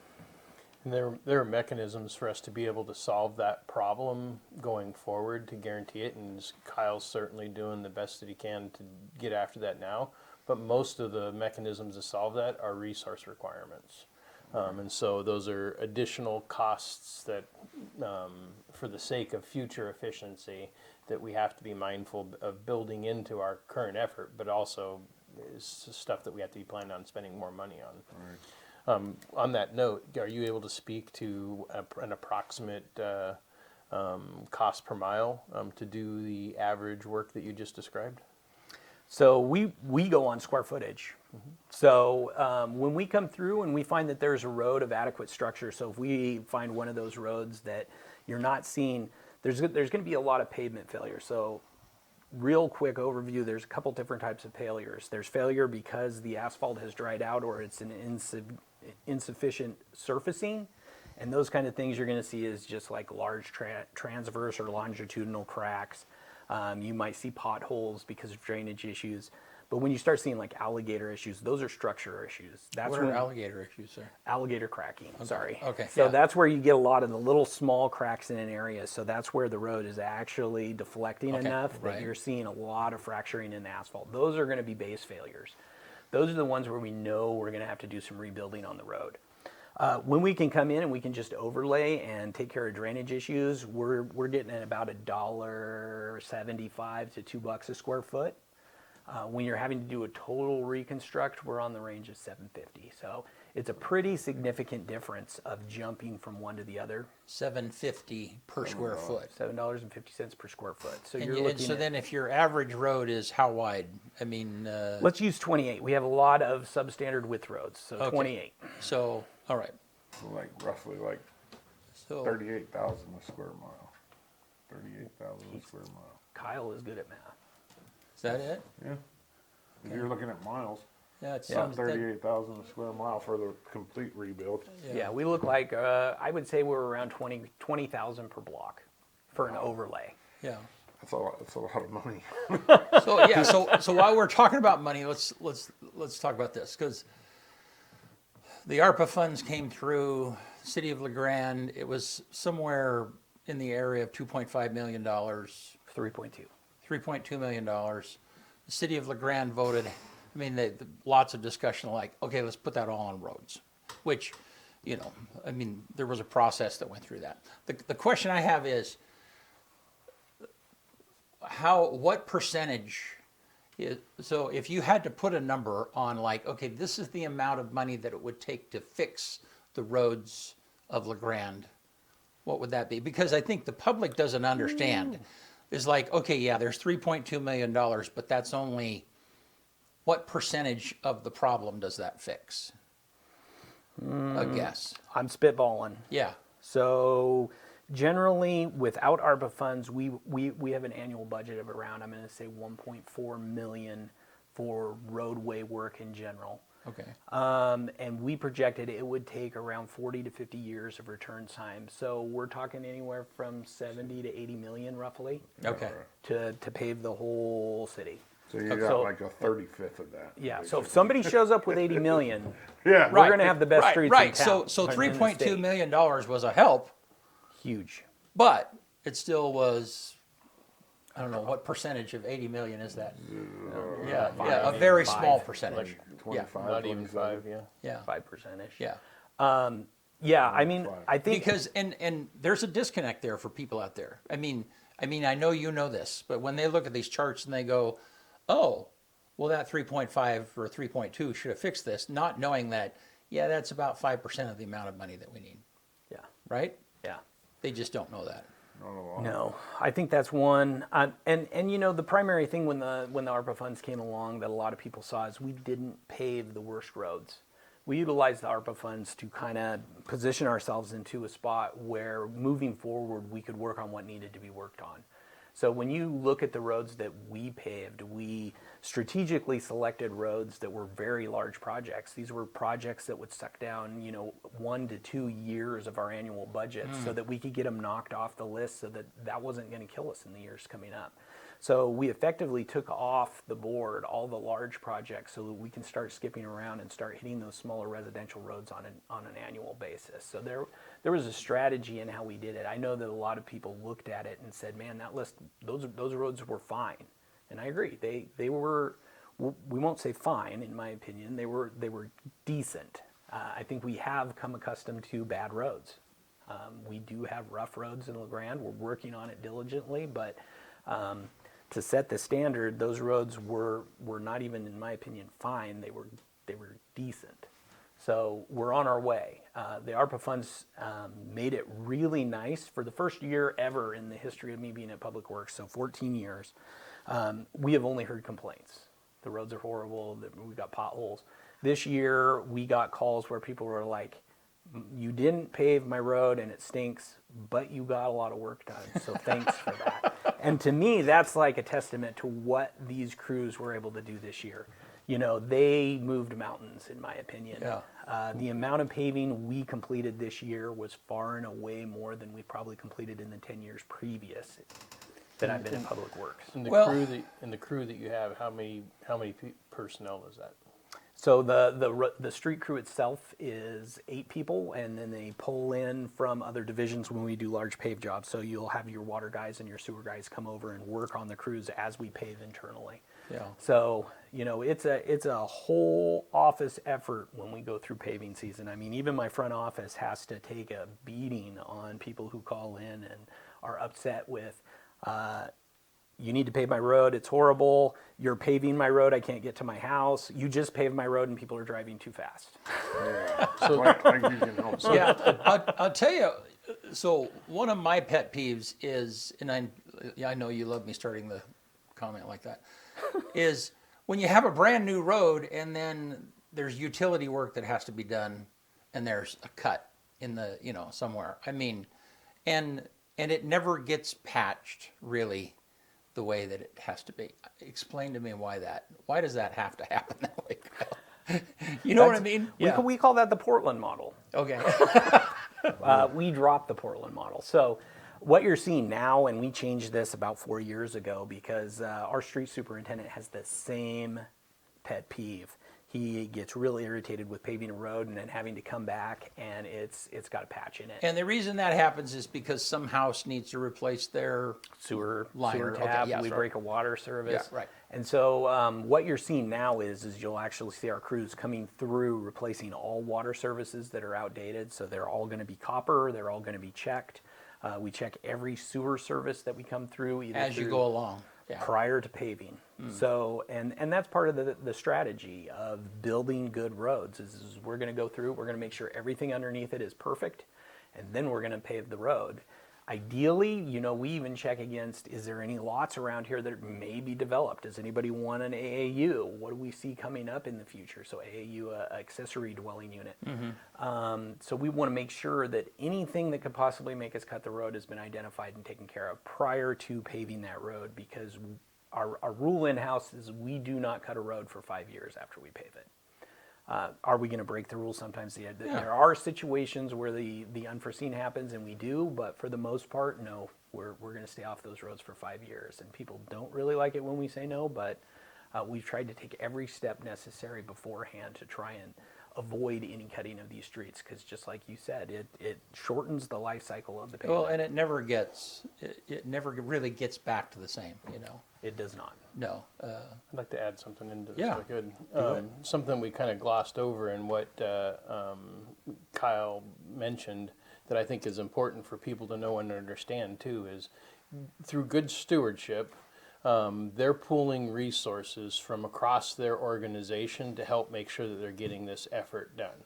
And there are mechanisms for us to be able to solve that problem going forward to guarantee it, and Kyle's certainly doing the best that he can to get after that now. But most of the mechanisms to solve that are resource requirements. And so those are additional costs that, for the sake of future efficiency, that we have to be mindful of building into our current effort, but also is stuff that we have to be planning on spending more money on. Right. On that note, are you able to speak to an approximate cost per mile to do the average work that you just described? So we go on square footage. Mm-hmm. So when we come through and we find that there's a road of adequate structure, so if we find one of those roads that you're not seeing, there's going to be a lot of pavement failure. So real quick overview, there's a couple different types of failures. There's failure because the asphalt has dried out or it's an insufficient surfacing. And those kind of things you're going to see is just like large transverse or longitudinal cracks. You might see potholes because of drainage issues. But when you start seeing like alligator issues, those are structure issues. That's What are alligator issues, sir? alligator cracking. Sorry. Okay. So yeah. that's where you get a lot of the little small cracks in an area. So that's where the road is actually deflecting Okay, enough that right. you're seeing a lot of fracturing in the asphalt. Those are going to be base failures. Those are the ones where we know we're going to have to do some rebuilding on the road. When we can come in and we can just overlay and take care of drainage issues, we're getting at about $1.75 to $2 a square foot. When you're having to do a total reconstruct, we're on the range of $7.50. So it's a pretty significant difference of jumping from one to the other. $7.50 per square foot. $7.50 per square foot. So And, you're and looking so at, then if your average road is how wide? I mean, let's use 28. We have a lot of substandard width roads, so Okay. 28. so, all right. So like roughly like So 38,000 a square mile. 38,000 a square mile. Kyle is good at math. is that it? Yeah. If you're looking at miles, Yeah, it's about 38,000 a squure mile for the complete rebuild. Yeah, we look like, I would say we're around 20,000 per block for an overlay. Yeah. That's a lot of money. So yeah, so while we're talking about money, let's talk about this, because the ARPA funds came through. City of LeGrand, it was somewhere in the area of $2.5 million, 3.2. $3.2 million. The City of LeGrand voted. I mean, lots of discussion like, okay, let's put that all on roads, which you know, I mean, there was a process that went through that. The question I have is, what percentage is, so if you had to put a number on like, okay, this is the amount of money that it would take to fix the roads of LeGrand, what would that be? Because I think the public doesn't understand. It's like, okay, yeah, there's $3.2 million, but that's only, what percentage of the problem does that fix? A guess. I'm spitballing. Yeah. So generally, without ARPA funds, we have an annual budget of around, I'm going to say 1.4 million for roadway work in general. Okay. And we projected it would take around 40 to 50 years of return time. So we're talking anywhere from 70 to 80 million roughly Okay. to pave the whole city. So you got like a 35th of that. Yeah, so if somebody shows up with 80 million, Yeah. we're going to have the best streets in Right. town. So in the $3.2 state. million was a help, Huge. but it still was, I don't know, what percentage of 80 million is that? Yeah, a very small percentage. Yeah, 25, Not even 5, yeah. yeah, 5%-ish. yeah. Yeah, I mean, I think Because and there's a disconnect there for people out there. I mean, I know you know this, but when they look at these charts and they go, "Oh, well, that 3.5 or 3.2 should have fixed this," not knowing that, yeah, that's about 5% of the amount of money that we need, yeah, right? yeah. They just don't know that. No, I think that's one. And you know, the primary thing when the ARPA funds came along that a lot of people saw is we didn't pave the worst roads. We utilized the ARPA funds to kind of position ourselves into a spot where moving forward we could work on what needed to be worked on. So when you look at the roads that we paved, we strategically selected roads that were very large projects. These were projects that would suck down, 1 to 2 years of our annual budget so that we could get them knocked off the list so that wasn't going to kill us in the years coming up. So we effectively took off the board all the large projects so that we can start skipping around and start hitting those smaller residential roads on an annual basis. So there was a strategy in how we did it. I know that a lot of people looked at it and said, "Man, that list, those roads were fine," and I agree. They were, we won't say fine in my opinion. They were decent. I think we have come accustomed to bad roads. We do have rough roads in LeGrand. We're working on it diligently, but to set the standard, those roads were not even, in my opinion, fine. They were decent. So we're on our way. The ARPA funds made it really nice for the first year ever in the history of me being at Public Works, so 14 years. We have only heard complaints. The roads are horrible. We've got potholes. This year, we got calls where people were like, "You didn't pave my road and it stinks, but you got a lot of work done, so thanks for that." And to me, that's like a testament to what these crews were able to do this year. They moved mountains, in my opinion. Yeah. The amount of paving we completed this year was far and away more than we probably completed in the 10 years previous that I've been in Public Works. And the Well- crew that you have, how many personnel is that? So the street crew itself is 8 people, and then they pull in from other divisions when we do large pave jobs. So you'll have your water guys and your sewer guys come over and work on the crews as we pave internally. Yeah. So it's a whole office effort when we go through paving season. I mean, even my front office has to take a beating on people who call in and are upset with. You need to pave my road. It's horrible. You're paving my road. I can't get to my house. You just paved my road and people are driving too fast. So, like you can help. Yeah, I'll tell you. So one of my pet peeves is, and I know you love me starting the comment like that, is when you have a brand new road and then there's utility work that has to be done, and there's a cut in the somewhere. I mean, and it never gets patched really the way that it has to be. Explain to me why does that have to happen that way, Kyle? You know what I mean? We call that the Portland model. Okay. We dropped the Portland model. So what you're seeing now, and we changed this about 4 years ago because our street superintendent has the same pet peeve. he gets really irritated with paving a road and then having to come back and it's got a patch in it. And the reason that happens is because some house needs to replace their sewer liner. Okay, tap, yes, we right. break a water service. Yeah, right. And so what you're seeing now is you'll actually see our crews coming through replacing all water services that are outdated. So they're all going to be copper. They're all going to be checked. We check every sewer service that we come through either as you through go along. Yeah. prior to paving. So, and that's part of the strategy of building good roads is we're going to go through, we're going to make sure everything underneath it is perfect, and then we're going to pave the road. Ideally, we even check against, is there any lots around here that may be developed? Does anybody want an AAU? What do we see coming up in the future? So AAU, accessory dwelling unit. So we want to make sure that anything that could possibly make us cut the road has been identified and taken care of prior to paving that road, because our rule in-house is we do not cut a road for 5 years after we pave it. Are we going to break the rules? Sometimes there are situations where the unforeseen happens, and we do. But for the most part, no. We're going to stay off those roads for 5 years, and people don't really like it when we say no. But we've tried to take every step necessary beforehand to try and avoid any cutting of these streets, because just like you said, it shortens the life cycle of the pavement. Well, and it never really gets back to the same. It does not. No. I'd like to add something into this Yeah. if I could. Something we kind of glossed over in what Kyle mentioned that I think is important for people to know and understand too is through good stewardship, they're pooling resources from across their organization to help make sure that they're getting this effort done.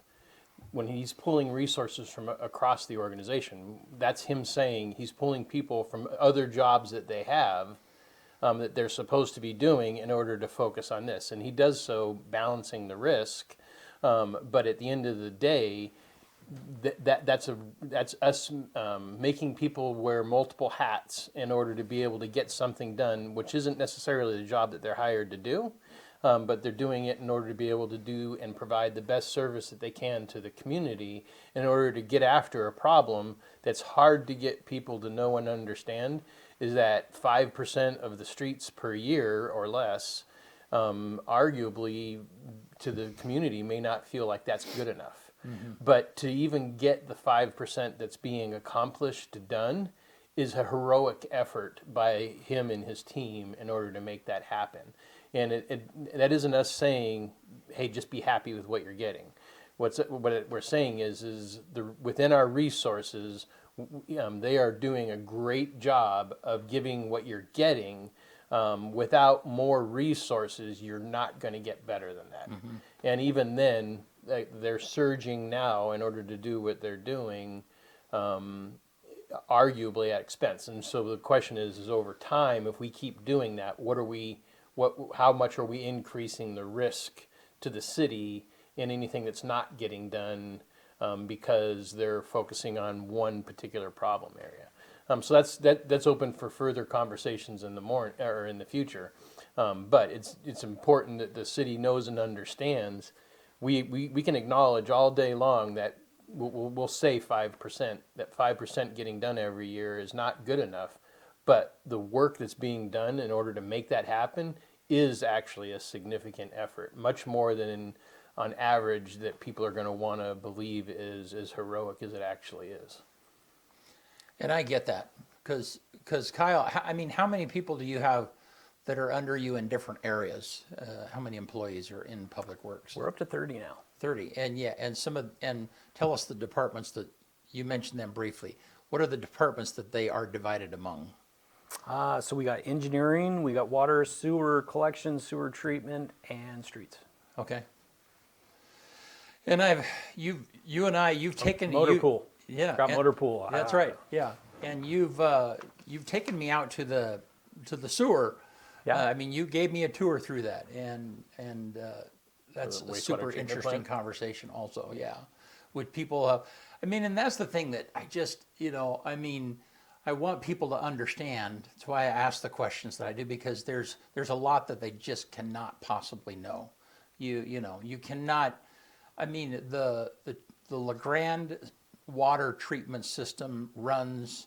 When he's pulling resources from across the organization, that's him saying he's pulling people from other jobs that they have that they're supposed to be doing in order to focus on this. And he does so balancing the risk. But at the end of the day, that's us making people wear multiple hats in order to be able to get something done, which isn't necessarily the job that they're hired to do. But they're doing it in order to be able to do and provide the best service that they can to the community in order to get after a problem that's hard to get people to know and understand, is that 5% of the streets per year or less, arguably to the community may not feel like that's good enough. But to even get the 5% that's being accomplished done is a heroic effort by him and his team in order to make that happen. And that isn't us saying, hey, just be happy with what you're getting. What we're saying is within our resources, they are doing a great job of giving what you're getting. Without more resources, you're not going to get better than that. And even then, they're surging now in order to do what they're doing, arguably at expense. And so the question is over time, if we keep doing that, how much are we increasing the risk to the city in anything that's not getting done because they're focusing on one particular problem area? So that's open for further conversations in the future. But it's important that the city knows and understands. We can acknowledge all day long that we'll say 5%. That 5% getting done every year is not good enough. But the work that's being done in order to make that happen is actually a significant effort, much more than on average that people are going to want to believe is as heroic as it actually is. And I get that because Kyle, I mean, how many people do you have that are under you in different areas? How many employees are in Public Works? We're up to 30 now. 30, and tell us the departments that you mentioned them briefly. What are the departments that they are divided among? So we got engineering, we got water, sewer collection, sewer treatment, and streets. Okay. And you've taken Motor pool. Yeah, Got motor pool. That's right. Yeah, and you've taken me out to the sewer. Yeah. I mean, you gave me a tour through that, and that's The a wastewater super treatment interesting plant? conversation. Also, yeah, with people. I mean, and that's the thing that I just, I mean, I want people to understand. That's why I ask the questions that I do, because there's a lot that they just cannot possibly know. You cannot. I mean, the LeGrand water treatment system runs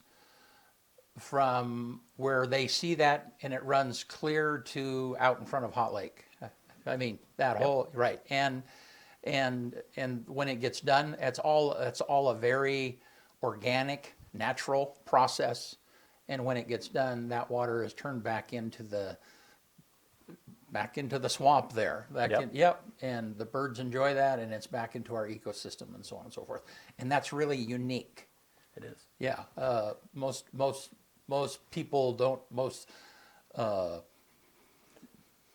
from where they see that, and it runs clear to out in front of Hot Lake. I I mean, that whole, right. And when it gets done, it's all a very organic, natural process. And when it gets done, that water is turned back into the swamp there. Yep. And the birds enjoy that, and it's back into our ecosystem and so on and so forth. And that's really unique. It is. Yeah. Most people don't. Most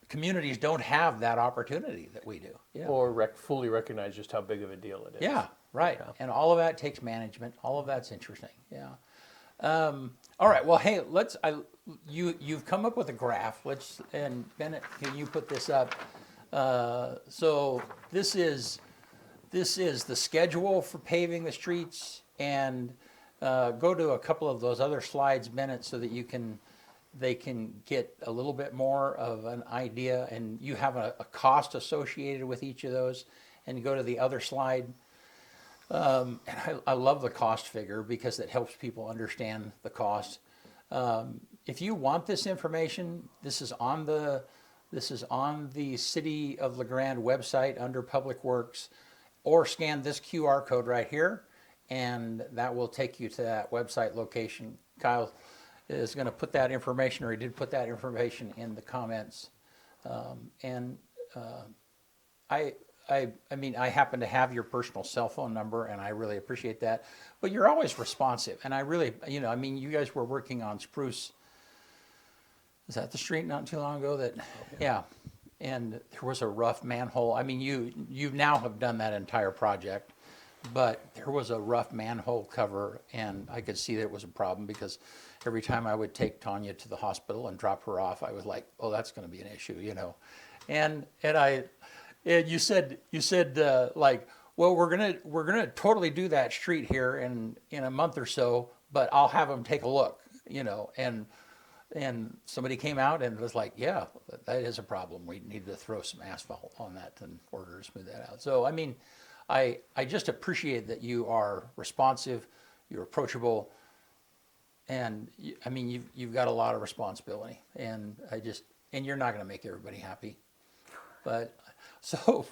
communities don't have that opportunity that we do. Yeah. Or fully recognize just how big of a deal it is. Yeah. Right. Yeah. And all of that takes management. All of that's interesting. Yeah. All right. Well, hey, you've come up with a graph. And Bennett, can you put this up? So this is the schedule for paving the streets, and go to a couple of those other slides, Bennett, so that they can get a little bit more of an idea, and you have a cost associated with each of those. And go to the other slide. And I love the cost figure because it helps people understand the cost. If you want this information, this is on the City of LeGrand website under Public Works, or scan this QR code right here, and that will take you to that website location. Kyle is going to put that information, or he did put that information in the comments. I mean, I happen to have your personal cell phone number, and I really appreciate that. But you're always responsive, and I really, I mean, you guys were working on Spruce. Is that the street not too long ago? Yeah. And there was a rough manhole. I mean, you now have done that entire project, but there was a rough manhole cover, and I could see that it was a problem because every time I would take Tanya to the hospital and drop her off, I was like, oh, that's going to be an issue, And you said like, well, we're gonna totally do that street here in a month or so, but I'll have them take a look, and somebody came out and was like, yeah, that is a problem. We need to throw some asphalt on that in order to smooth that out. So I mean, I just appreciate that you are responsive, you're approachable, and I mean you've got a lot of responsibility, and you're not going to make everybody happy, but. So,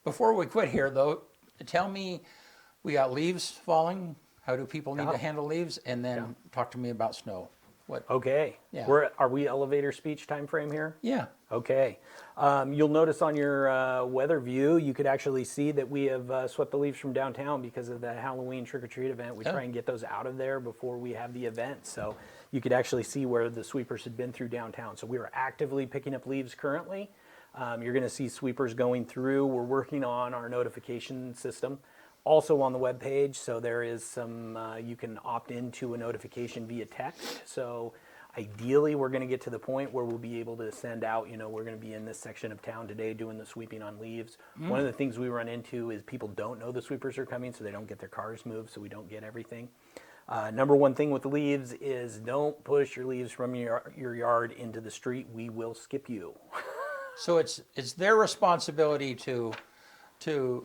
before we quit here, though, tell me, we got leaves falling. How do people need to handle leaves? And then talk to me about snow. What? Okay. Yeah. Are we elevator speech time frame here? Yeah. Okay. You'll notice on your weather view, you could actually see that we have swept the leaves from downtown because of the Halloween trick-or-treat event. We try and get those out of there before we have the event. So you could actually see where the sweepers had been through downtown. So we are actively picking up leaves currently. You're going to see sweepers going through. We're working on our notification system, also on the web page. So there is some, you can opt into a notification via text. So ideally, we're going to get to the point where we'll be able to send out, we're going to be in this section of town today doing the sweeping on leaves. One of the things we run into is people don't know the sweepers are coming, so they don't get their cars moved, so we don't get everything. Number one thing with the leaves is don't push your leaves from your yard into the street. We will skip you. So it's their responsibility to do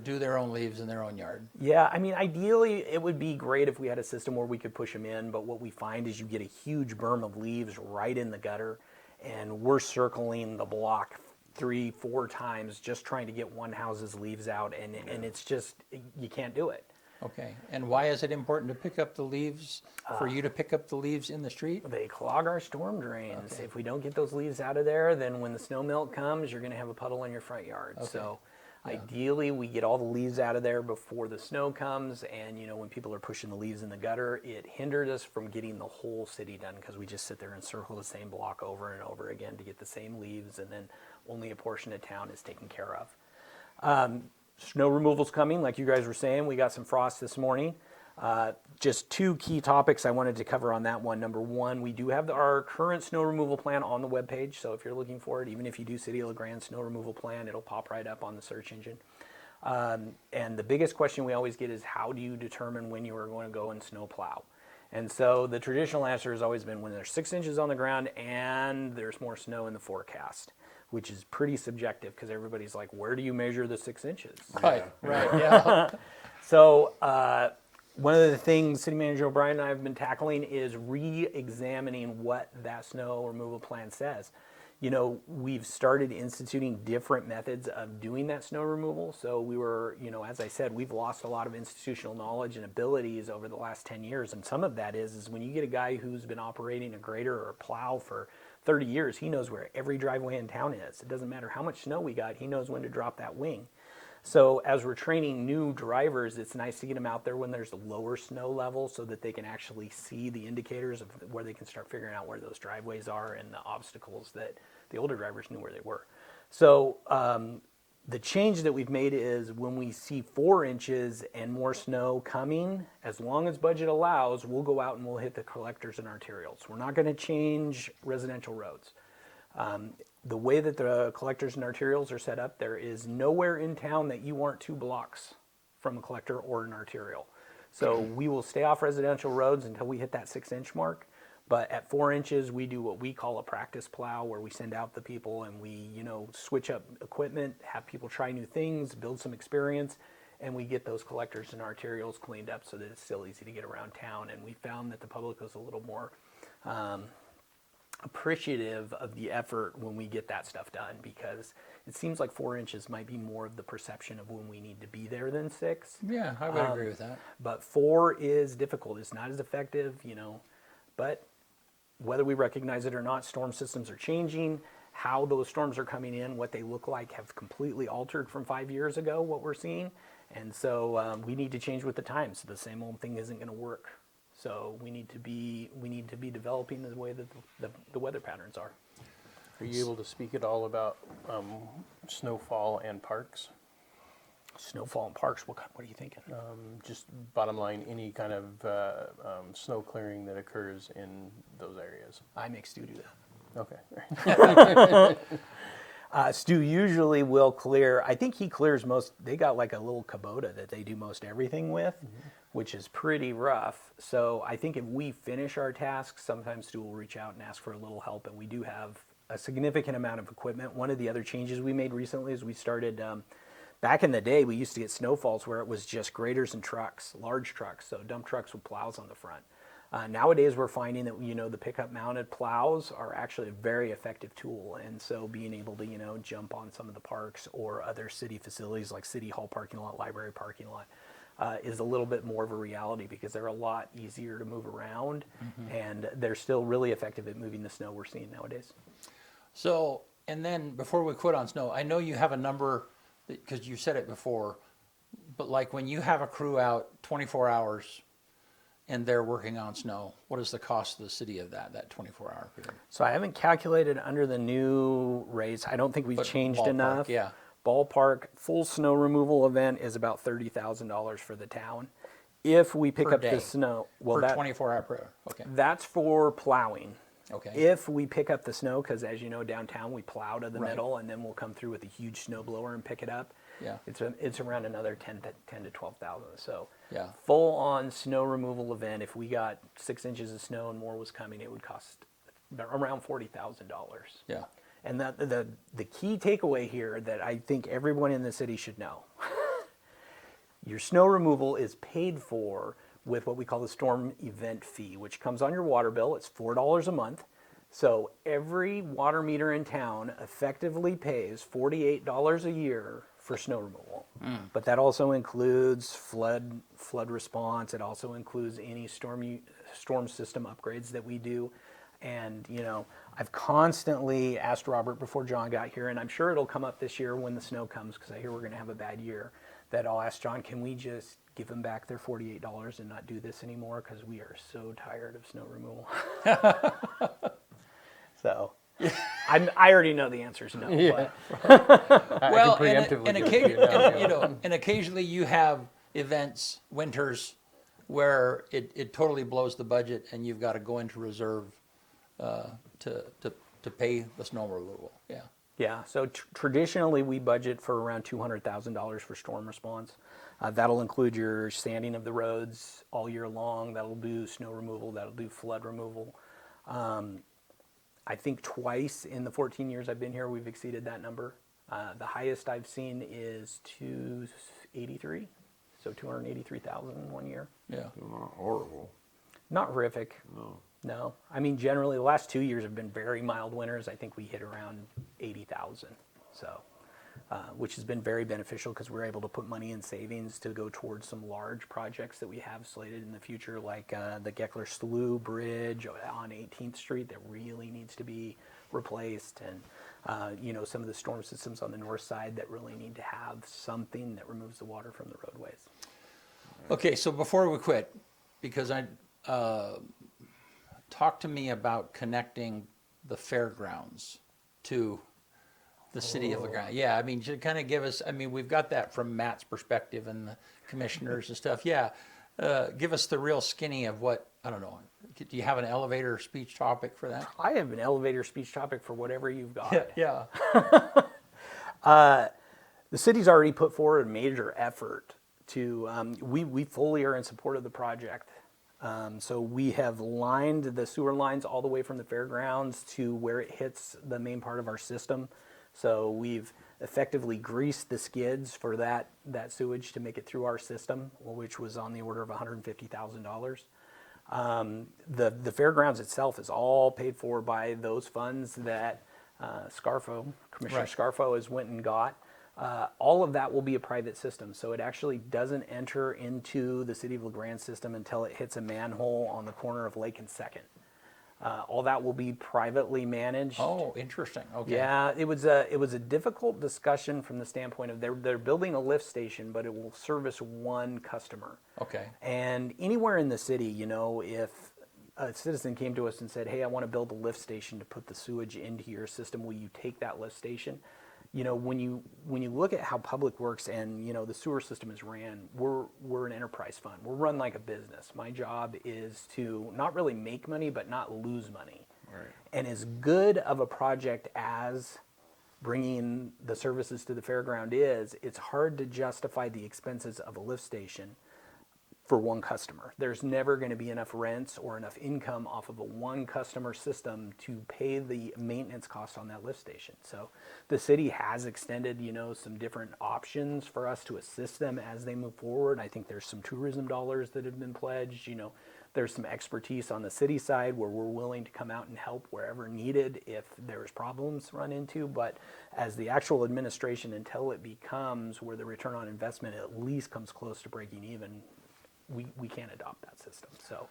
their own leaves in their own yard. Yeah, I mean, ideally, it would be great if we had a system where we could push them in, but what we find is you get a huge berm of leaves right in the gutter, and we're circling the block 3-4 times just trying to get one house's leaves out, and it's just, you can't do it. Okay, and why is it important to pick up the leaves, for you to pick up the leaves in the street? They clog our storm drains. Okay. If we don't get those leaves out of there, then when the snow melt comes, you're going to have a puddle in your front yard. Okay. So ideally, we get all the leaves out of there before the snow comes, and when people are pushing the leaves in the gutter, it hindered us from getting the whole city done because we just sit there and circle the same block over and over again to get the same leaves, and then only a portion of town is taken care of. Snow removal's coming, like you guys were saying. We got some frost this morning. Just two key topics I wanted to cover on that one. Number one, we do have our current snow removal plan on the webpage. So if you're looking for it, even if you do City of LeGrand snow removal plan, it'll pop right up on the search engine. And the biggest question we always get is how do you determine when you are going to go and snow plow? And so the traditional answer has always been when there's 6 inches on the ground and there's more snow in the forecast, which is pretty subjective because everybody's like, where do you measure the 6 inches? Right, yeah. So one of the things City Manager O'Brien and I have been tackling is re-examining what that snow removal plan says. we've started instituting different methods of doing that snow removal. So we were, as I said, we've lost a lot of institutional knowledge and abilities over the last 10 years. And some of that is when you get a guy who's been operating a grader or a plow for 30 years, he knows where every driveway in town is. It doesn't matter how much snow we got, he knows when to drop that wing. So as we're training new drivers, it's nice to get them out there when there's a lower snow level so that they can actually see the indicators of where they can start figuring out where those driveways are and the obstacles that the older drivers knew where they were. So the change that we've made is when we see 4 inches and more snow coming, as long as budget allows, we'll go out and we'll hit the collectors and arterials. We're not going to change residential roads. The way that the collectors and arterials are set up, there is nowhere in town that you aren't 2 blocks from a collector or an arterial. So we will stay off residential roads until we hit that 6-inch mark. But at 4 inches, we do what we call a practice plow, where we send out the people and we, switch up equipment, have people try new things, build some experience, and we get those collectors and arterials cleaned up so that it's still easy to get around town. And we found that the public was a little more appreciative of the effort when we get that stuff done, because it seems like 4 inches might be more of the perception of when we need to be there than 6. Yeah, I would agree with that. But 4 is difficult. It's not as effective, but whether we recognize it or not, storm systems are changing. How those storms are coming in, what they look like, have completely altered from 5 years ago, what we're seeing. And so we need to change with the times. The same old thing isn't going to work. So we need to be developing the way that the weather patterns are. Are you able to speak at all about snowfall and parks? Snowfall and parks, what are you thinking? Just bottom line, any kind of snow clearing that occurs in those areas. I make Stu do that. Okay. Stu usually will clear. I think he clears most. They got like a little Kubota that they do most everything with, which is pretty rough. So I think if we finish our tasks, sometimes Stu will reach out and ask for a little help, and we do have a significant amount of equipment. One of the other changes we made recently is we started. Back in the day, we used to get snowfalls where it was just graders and trucks, large trucks, so dump trucks with plows on the front. Nowadays, we're finding that, the pickup mounted plows are actually a very effective tool. And so being able to, jump on some of the parks or other city facilities like City Hall parking lot, library parking lot, is a little bit more of a reality because they're a lot easier to move around. And they're still really effective at moving the snow we're seeing nowadays. So, and then before we quit on snow, I know you have a number, because you said it before, but like when you have a crew out 24 hours and they're working on snow, what is the cost of the city of that 24-hour period? So I haven't calculated under the new rates. I don't think we've changed ballpark, enough. yeah. Ballpark, full snow removal event is about $30,000 for the town. If we pick Per up day. the snow, For 24-hour period. Okay. that's for plowing. Okay. If we pick up the snow, because as you know, downtown we plow to the Right. middle, and then we'll come through with a huge snow blower and pick it up. Yeah. It's around another 10 to 12,000. So Yeah. full on snow removal event. If we got 6 inches of snow and more was coming, it would cost around $40,000. Yeah. And the key takeaway here that I think everyone in the city should know: your snow removal is paid for with what we call the storm event fee, which comes on your water bill. It's $4 a month. So every water meter in town effectively pays $48 a year for snow removal. But that also includes flood response. It also includes any storm system upgrades that we do. And, I've constantly asked Robert before John got here, and I'm sure it'll come up this year when the snow comes, because I hear we're going to have a bad year, that I'll ask John, can we just give them back their $48 and not do this anymore, because we are so tired of snow removal. So I already know the answer is no. Yeah. But Well, preemptively and, give occasion, you that, and, and occasionally you have events, winters, where it totally blows the budget, and you've got to go into reserve to pay the snow removal. Yeah. yeah, so traditionally we budget for around $200,000 for storm response. That'll include your sanding of the roads all year long. That'll do snow removal. That'll do flood removal. I think twice in the 14 years I've been here, we've exceeded that number. The highest I've seen is 283, so 283,000 one year. Yeah. Not horrible. Not horrific. No. No, I mean generally the last 2 years have been very mild winters. I think we hit around 80,000, so which has been very beneficial because we're able to put money in savings to go towards some large projects that we have slated in the future, like the Geckler Slough Bridge on 18th Street that really needs to be replaced, and some of the storm systems on the north side that really need to have something that removes the water from the roadways. Okay, so before we quit, because talk to me about connecting the fairgrounds to the city of LaGrange. Yeah, I mean, to kind of give us, I mean, we've got that from Matt's perspective and the commissioners and stuff. Yeah, give us the real skinny of what, I don't know, do you have an elevator speech topic for that? I have an elevator speech topic for whatever you've got. Yeah. The city's already put forward a major effort to, we fully are in support of the project. So we have lined the sewer lines all the way from the fairgrounds to where it hits the main part of our system. So we've effectively greased the skids for that sewage to make it through our system, which was on the order of $150,000. The fairgrounds itself is all paid for by those funds that Commissioner Right. Scarfo has went and got. All of that will be a private system, so it actually doesn't enter into the City of LaGrange system until it hits a manhole on the corner of Lake and 2nd. All that will be privately managed. Oh, interesting. Okay. Yeah, it was a difficult discussion from the standpoint of they're building a lift station, but it will service one customer. Okay. And anywhere in the city, if a citizen came to us and said, "Hey, I want to build a lift station to put the sewage into your system. Will you take that lift station?" When you look at how public works and the sewer system is ran, we're an enterprise fund. We're run like a business. My job is to not really make money, but not lose money. Right. And as good of a project as bringing the services to the fairground is, it's hard to justify the expenses of a lift station for one customer. There's never going to be enough rents or enough income off of a one customer system to pay the maintenance cost on that lift station. So the city has extended, some different options for us to assist them as they move forward. I think there's some tourism dollars that have been pledged. There's some expertise on the city side where we're willing to come out and help wherever needed if there's problems run into. But as the actual administration, until it becomes where the return on investment at least comes close to breaking even, we can't adopt that system. So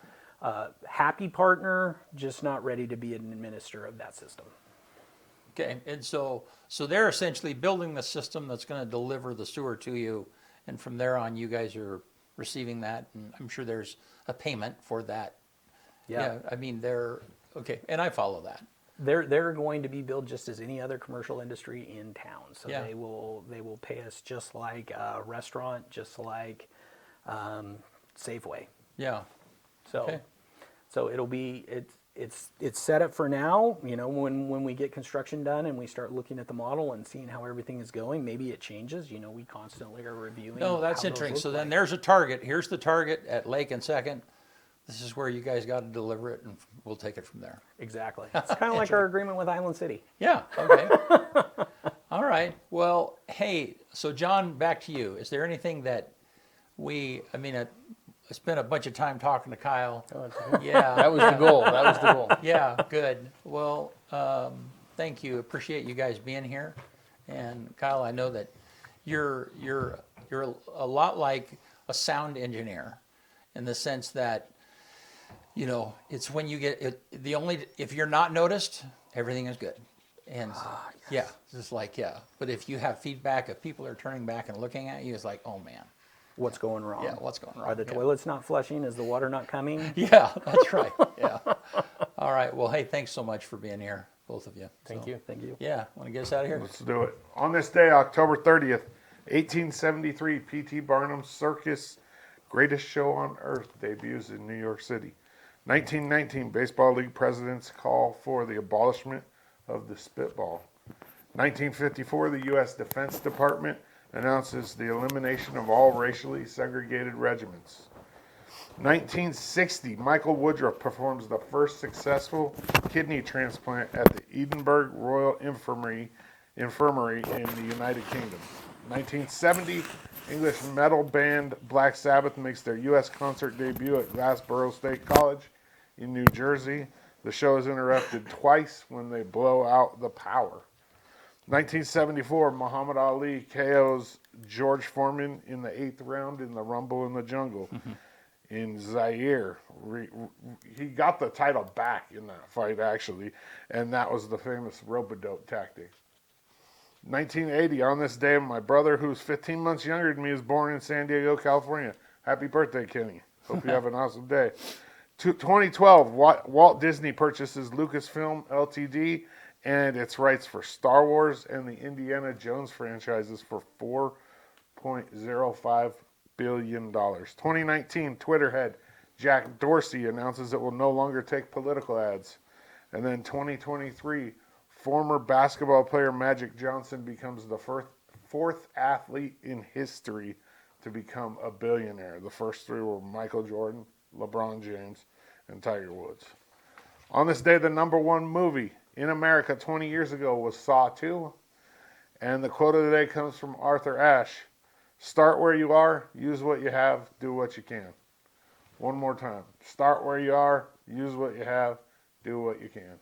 happy partner, just not ready to be an administrator of that system. Okay, and so they're essentially building the system that's going to deliver the sewer to you, and from there on, you guys are receiving that, and I'm sure there's a payment for that. Yeah. I mean, they're okay, and I follow that. They're going to be billed just as any other commercial industry in town. So Yeah. they will pay us just like a restaurant, just like Safeway. Yeah. So, Okay. so it'll be it's set up for now. When we get construction done and we start looking at the model and seeing how everything is going, maybe it changes. We constantly are reviewing. No, that's how those interesting. look So then like. there's a target. Here's the target at Lake and 2nd. This is where you guys got to deliver it, and we'll take it from there. Exactly. It's kind of like our agreement with Island City. Yeah. Okay. All right. Well, hey. So John, back to you. Is there anything that I spent a bunch of time talking to Kyle. Yeah. That was the goal. That was the goal. Yeah, good. Well, thank you. Appreciate you guys being here. And Kyle, I know that you're a lot like a sound engineer in the sense that, it's when you get it, if you're not noticed, everything is good. And yeah, just like, yeah. But if you have feedback, if people are turning back and looking at you, it's like, oh man. What's going wrong? Yeah, what's going wrong? Are the Yeah. toilets not flushing? Is the water not coming? Yeah, that's right. Yeah. All right. Well, hey, thanks so much for being here, both of you. Thank So, you. Thank you. Yeah. Want to get us out of here? Let's do it. On this day, October 30th, 1873, P.T. Barnum's Circus Greatest Show on Earth debuts in New York City. 1919, Baseball League presidents call for the abolishment of the spitball. 1954, the U.S. Defense Department announces the elimination of all racially segregated regiments. 1960, Michael Woodruff performs the first successful kidney transplant at the Edinburgh Royal Infirmary in the United Kingdom. 1970, English metal band Black Sabbath makes their U.S. concert debut at Glassboro State College in New Jersey. The show is interrupted twice when they blow out the power. 1974, Muhammad Ali KOs George Foreman in the 8th round in the Rumble in the Jungle. In Zaire, he got the title back in that fight, actually, and that was the famous rope-a-dope tactic. 1980, on this day, my brother, who's 15 months younger than me, is born in San Diego, California. Happy birthday, Kenny. Hope you have an awesome day. 2012, Walt Disney purchases Lucasfilm Ltd. and its rights for Star Wars and the Indiana Jones franchises for $4.05 billion. 2019, Twitter head Jack Dorsey announces it will no longer take political ads. And then 2023, former basketball player Magic Johnson becomes the fourth athlete in history to become a billionaire. The first three were Michael Jordan, LeBron James, and Tiger Woods. On this day, the number one movie in America 20 years ago was Saw 2. And the quote of the day comes from Arthur Ashe. Start where you are, use what you have, do what you can. One more time. Start where you are, use what you have, do what you can.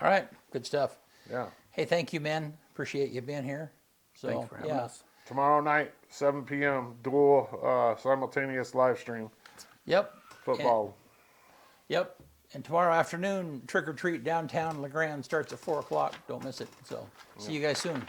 All right, good stuff. Yeah. Hey, thank you, man. Appreciate you being here. So, Thanks for having us. Tomorrow night, 7 p.m., dual simultaneous live stream. Yep. Football. Yep. And tomorrow afternoon, trick or treat downtown LeGrand starts at 4 o'clock. Don't miss it. So, see you guys soon.